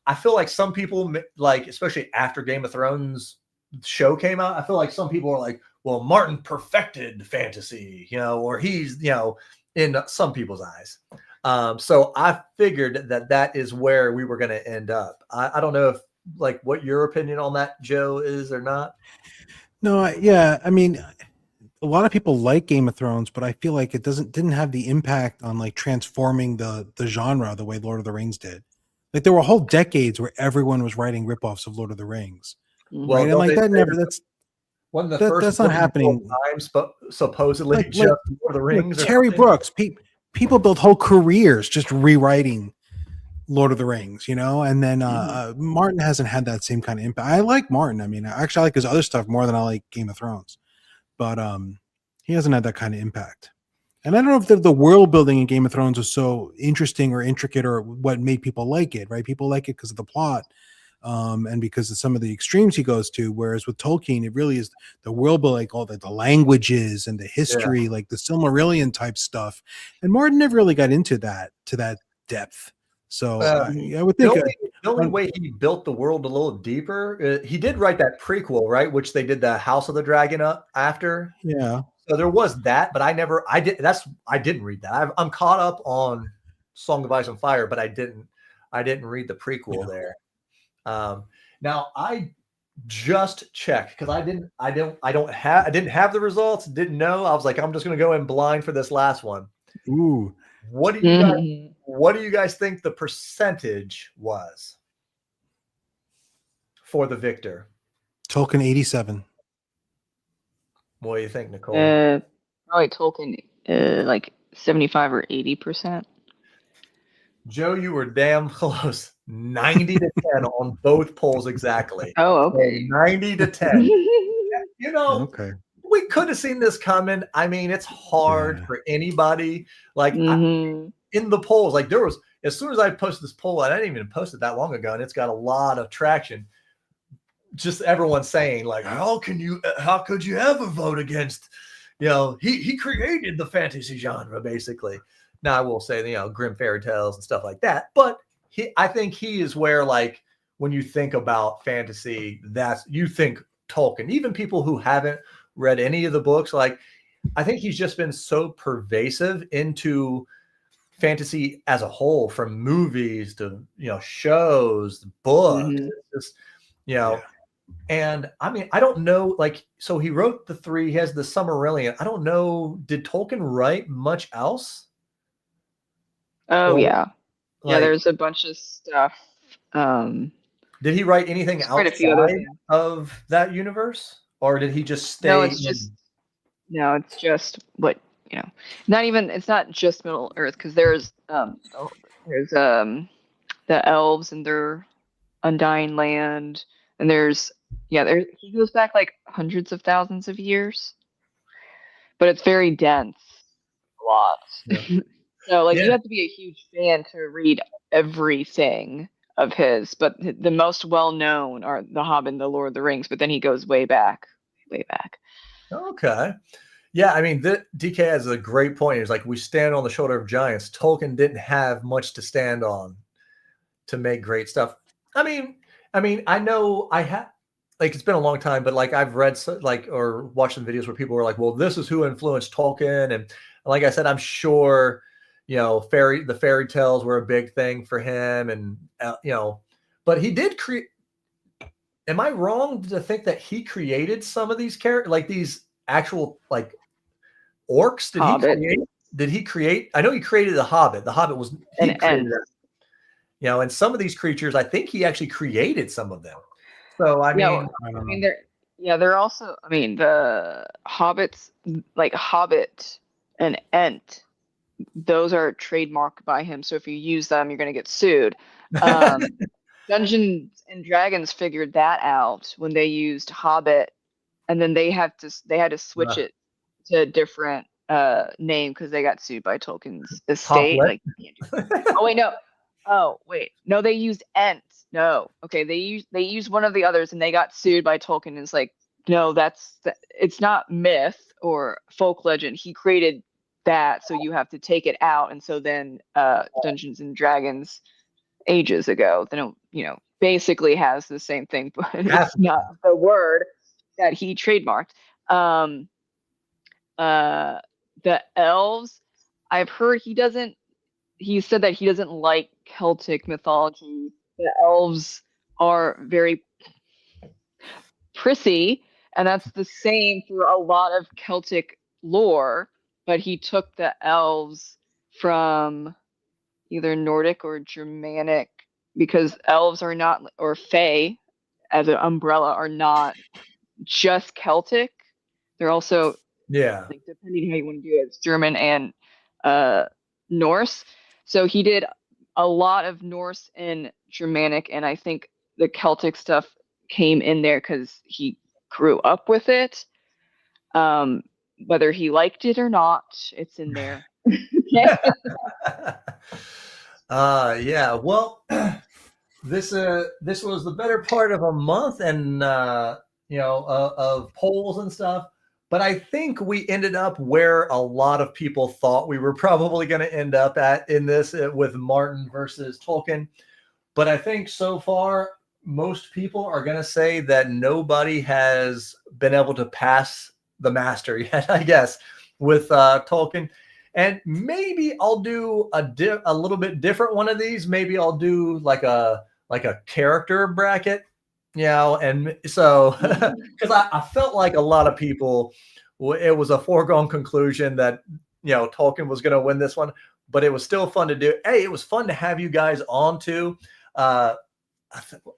I feel like some people, especially after Game of Thrones show came out, I feel like some people are like, well, Martin perfected fantasy, or he's, in some people's eyes. So I figured that is where we were going to end up. I don't know if what your opinion on that, Joe, is or not. No, I mean, a lot of people like Game of Thrones, but I feel like it didn't have the impact on transforming the genre the way Lord of the Rings did. Like there were whole decades where everyone was writing ripoffs of Lord of the Rings, Well, right? And don't like they that say never one of the first that's not books of all happening. time supposedly Like just Lord of the look, Rings or Terry something? Brooks, people built whole careers just rewriting Lord of the Rings, you know, and then Martin hasn't had that same kind of impact. I like Martin. I mean, actually, I like his other stuff more than I like Game of Thrones, but he hasn't had that kind of impact. And I don't know if the world building in Game of Thrones was so interesting or intricate or what made people like it, right? People like it because of the plot, and because of some of the extremes he goes to. Whereas with Tolkien, it really is the world building, like all the languages and the Yeah. history, like the Silmarillion type stuff. And Martin never really got into that to that depth. So I would think, The only way he built the world a little deeper, he did write that prequel, right? Which they did the House of the Dragon after. yeah, So there was that, but I didn't read that. I'm caught up on Song of Ice and Fire, but I didn't read the prequel yeah. there. Now I just checked because I didn't have the results, didn't know. I was like, I'm just gonna go in blind for this last one. Ooh, What do you guys what do you guys think the percentage was for the victor? Tolkien 87. What do you think, Nicole? Probably Tolkien, like 75 or 80%. Joe, you were damn close. 90 to 10 on both polls exactly. Oh, So okay. 90 to 10. You know, Okay. we could have seen this coming. I mean, it's hard Yeah. for anybody. Like Mhm. in the polls, like there was, as soon as I posted this poll, and I didn't even post it that long ago, and it's got a lot of traction. Just everyone saying, like, how could you ever vote against, he created the fantasy genre, basically. Now I will say, grim fairy tales and stuff like that, but I think he is where, like, when you think about fantasy, you think Tolkien. Even people who haven't read any of the books, like, I think he's just been so pervasive into fantasy as a whole, from movies to shows, books. Mhm. It's just, and I mean, I don't know, like, so he wrote the three, he has the Silmarillion. I don't know, did Tolkien write much else? Oh, Or yeah. Yeah, like, there's a bunch of stuff. did he write anything There's quite a few other outside things. of that universe? Or did he just No, stay it's in? just no, it's just what, not even it's not just Middle Earth because there's the elves and their undying land, and there he goes back like hundreds of thousands of years, but it's very dense, a lot. Yeah. So like you Yeah. have to be a huge fan to read everything of his, but the most well known are The Hobbit and The Lord of the Rings, but then he goes way back, way back. Okay. Yeah, I mean, DK has a great point. It's like, we stand on the shoulder of giants. Tolkien didn't have much to stand on to make great stuff. I mean, I know I have, like, it's been a long time, but like I've read or watched some videos where people were like, "Well, this is who influenced Tolkien," and like I said, I'm sure, the fairy tales were a big thing for him, and but he did create. Am I wrong to think that he created some of these characters, like these actual, like, orcs? Did he Hobbit create? Did he create? I know he created the Hobbit. The Hobbit was he and created Ents. that. And some of these creatures, I think he actually created some of them. So I Yeah, mean, I don't know. they're also. I mean, the hobbits, like Hobbit and Ent, those are trademarked by him. So if you use them, you're going to get sued. Um, Dungeons and Dragons figured that out when they used Hobbit, and then they had to switch it to a different name because they got sued by Tolkien's estate. Pamphlet. Like, you can't do that. Oh wait, no. Oh wait, no, they used Ent. No, okay, they used one of the others, and they got sued by Tolkien. It's like, no, it's not myth or folk legend. He created that, so you have to take it out. And so then Dungeons and Dragons ages ago, then basically has the same thing, but it's not the word that he trademarked. Um, the elves, I've heard he doesn't. He said that he doesn't like Celtic mythology. The elves are very prissy, and that's the same for a lot of Celtic lore. But he took the elves from either Nordic or Germanic because elves are not, or fae as an umbrella, are not just Celtic. They're also, Yeah. like, depending how you want to do it, it's German and uh, Norse. So he did a lot of Norse and Germanic, and I think the Celtic stuff came in there because he grew up with it. Um, Whether he liked it or not, it's in there. Okay. Yeah. Well, this was the better part of a month, and of polls and stuff. But I think we ended up where a lot of people thought we were probably going to end up at in this, with Martin versus Tolkien. But I think so far, most people are going to say that nobody has been able to pass the master yet, I guess, with Tolkien. And maybe I'll do a little bit different one of these. Maybe I'll do like a character bracket, and so because I felt like a lot of people, it was a foregone conclusion that Tolkien was going to win this one, but it was still fun to do. Hey, it was fun to have you guys on too. Our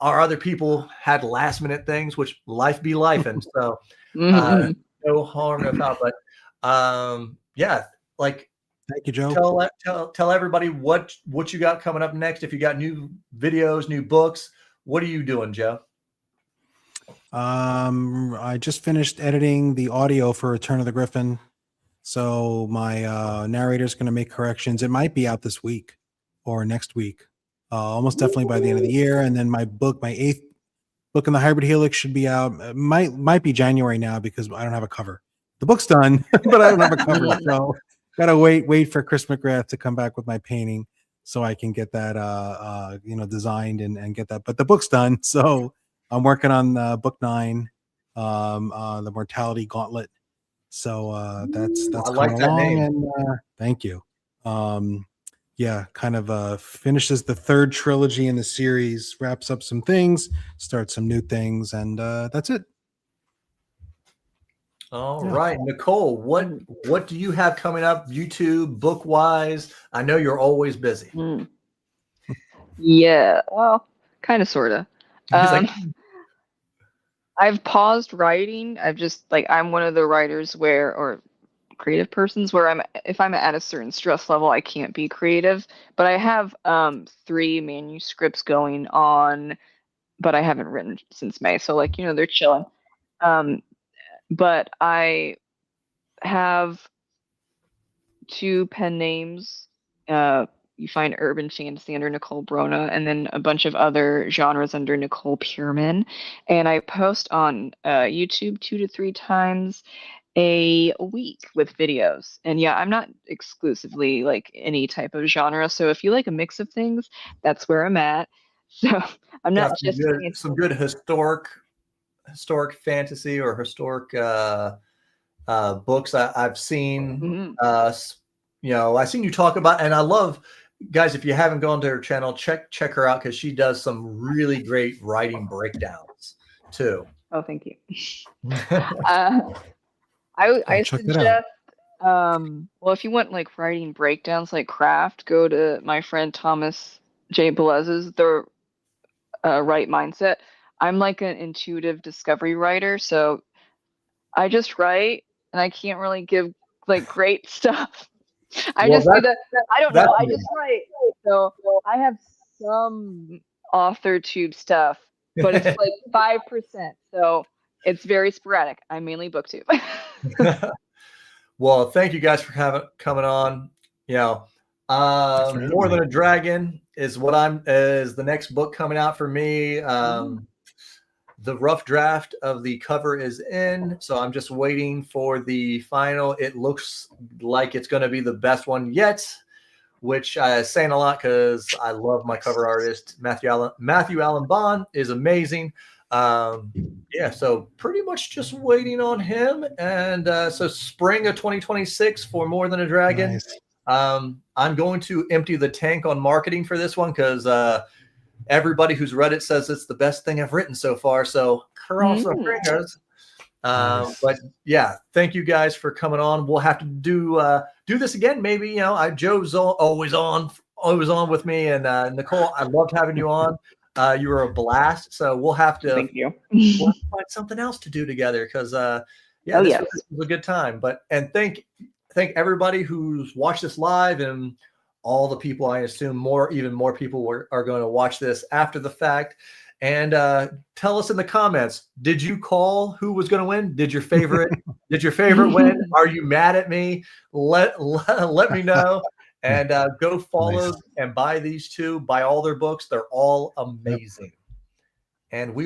other people had last minute things, which life be life, and so no harm, no foul. But yeah, like, thank you, Joe. Tell everybody what you got coming up next. If you got new videos, new books, what are you doing, Joe? I just finished editing the audio for Return of the Griffin, so my narrator's going to make corrections. It might be out this week or next week, almost definitely by the end of the year. And then my 8th book in the Hybrid Helix should be out. It might be January now because I don't have a cover. The book's done, but I don't have a cover, so gotta wait for Chris McGrath to come back with my painting so I can get that designed and get that. But the book's done, so I'm working on book 9, the Mortality Gauntlet. So that's I coming like that along, name. and thank you. Yeah, kind of finishes the 3rd trilogy in the series, wraps up some things, starts some new things, and that's it. All right, Nicole, what do you have coming up, YouTube, book wise? I know you're always busy. Yeah, well, kind of, sort of. I've paused writing. I'm one of the writers or creative persons where if I'm at a certain stress level, I can't be creative. But I have 3 manuscripts going on, but I haven't written since May, so they're chilling. But I have 2 pen names. You find urban fantasy under Nicole Brona, and then a bunch of other genres under Nicole Pierman. And I post on YouTube 2 to 3 times a week with videos. And yeah, I'm not exclusively like any type of genre. So if you like a mix of things, that's where I'm at. So I'm not just some good historic fantasy or historic books I've seen. I've seen you talk about, and I love, guys, if you haven't gone to her channel, check her out because she does some really great writing breakdowns too. Oh, thank you. I suggest, well, if you want like writing breakdowns like craft, go to my friend Thomas J. Belez's The Right Mindset. I'm like an intuitive discovery writer, so I just write, and I can't really give like great stuff. I just do that. I don't know. I just write. So I have some author tube stuff, but it's like 5%. So it's very sporadic. I'm mainly booktube. Well, thank you guys for coming on. More Than a Dragon is the next book coming out for me. The rough draft of the cover is in, so I'm just waiting for the final. It looks like it's going to be the best one yet, which is saying a lot because I love my cover artist. Matthew Allen Bond is amazing. So pretty much just waiting on him. And so spring of 2026 for More Than a Dragon. Nice. I'm going to empty the tank on marketing for this one because everybody who's read it says it's the best thing I've written so far. So cross the fingers. Nice. But yeah, thank you guys for coming on. We'll have to do this again. Maybe, Joe's always on always on with me. And Nicole, I loved having you on. You were a blast. So we'll have to Thank you. find something else to do together because yeah, Oh, this yes. was a good time. And thank everybody who's watched this live and all the people. I assume even more people are going to watch this after the fact. And tell us in the comments, did you call who was going to win? Did your favorite win? Are you mad at me? Let me know. And go follow Nice. and buy these two. Buy all their books. They're all amazing. Yep. And we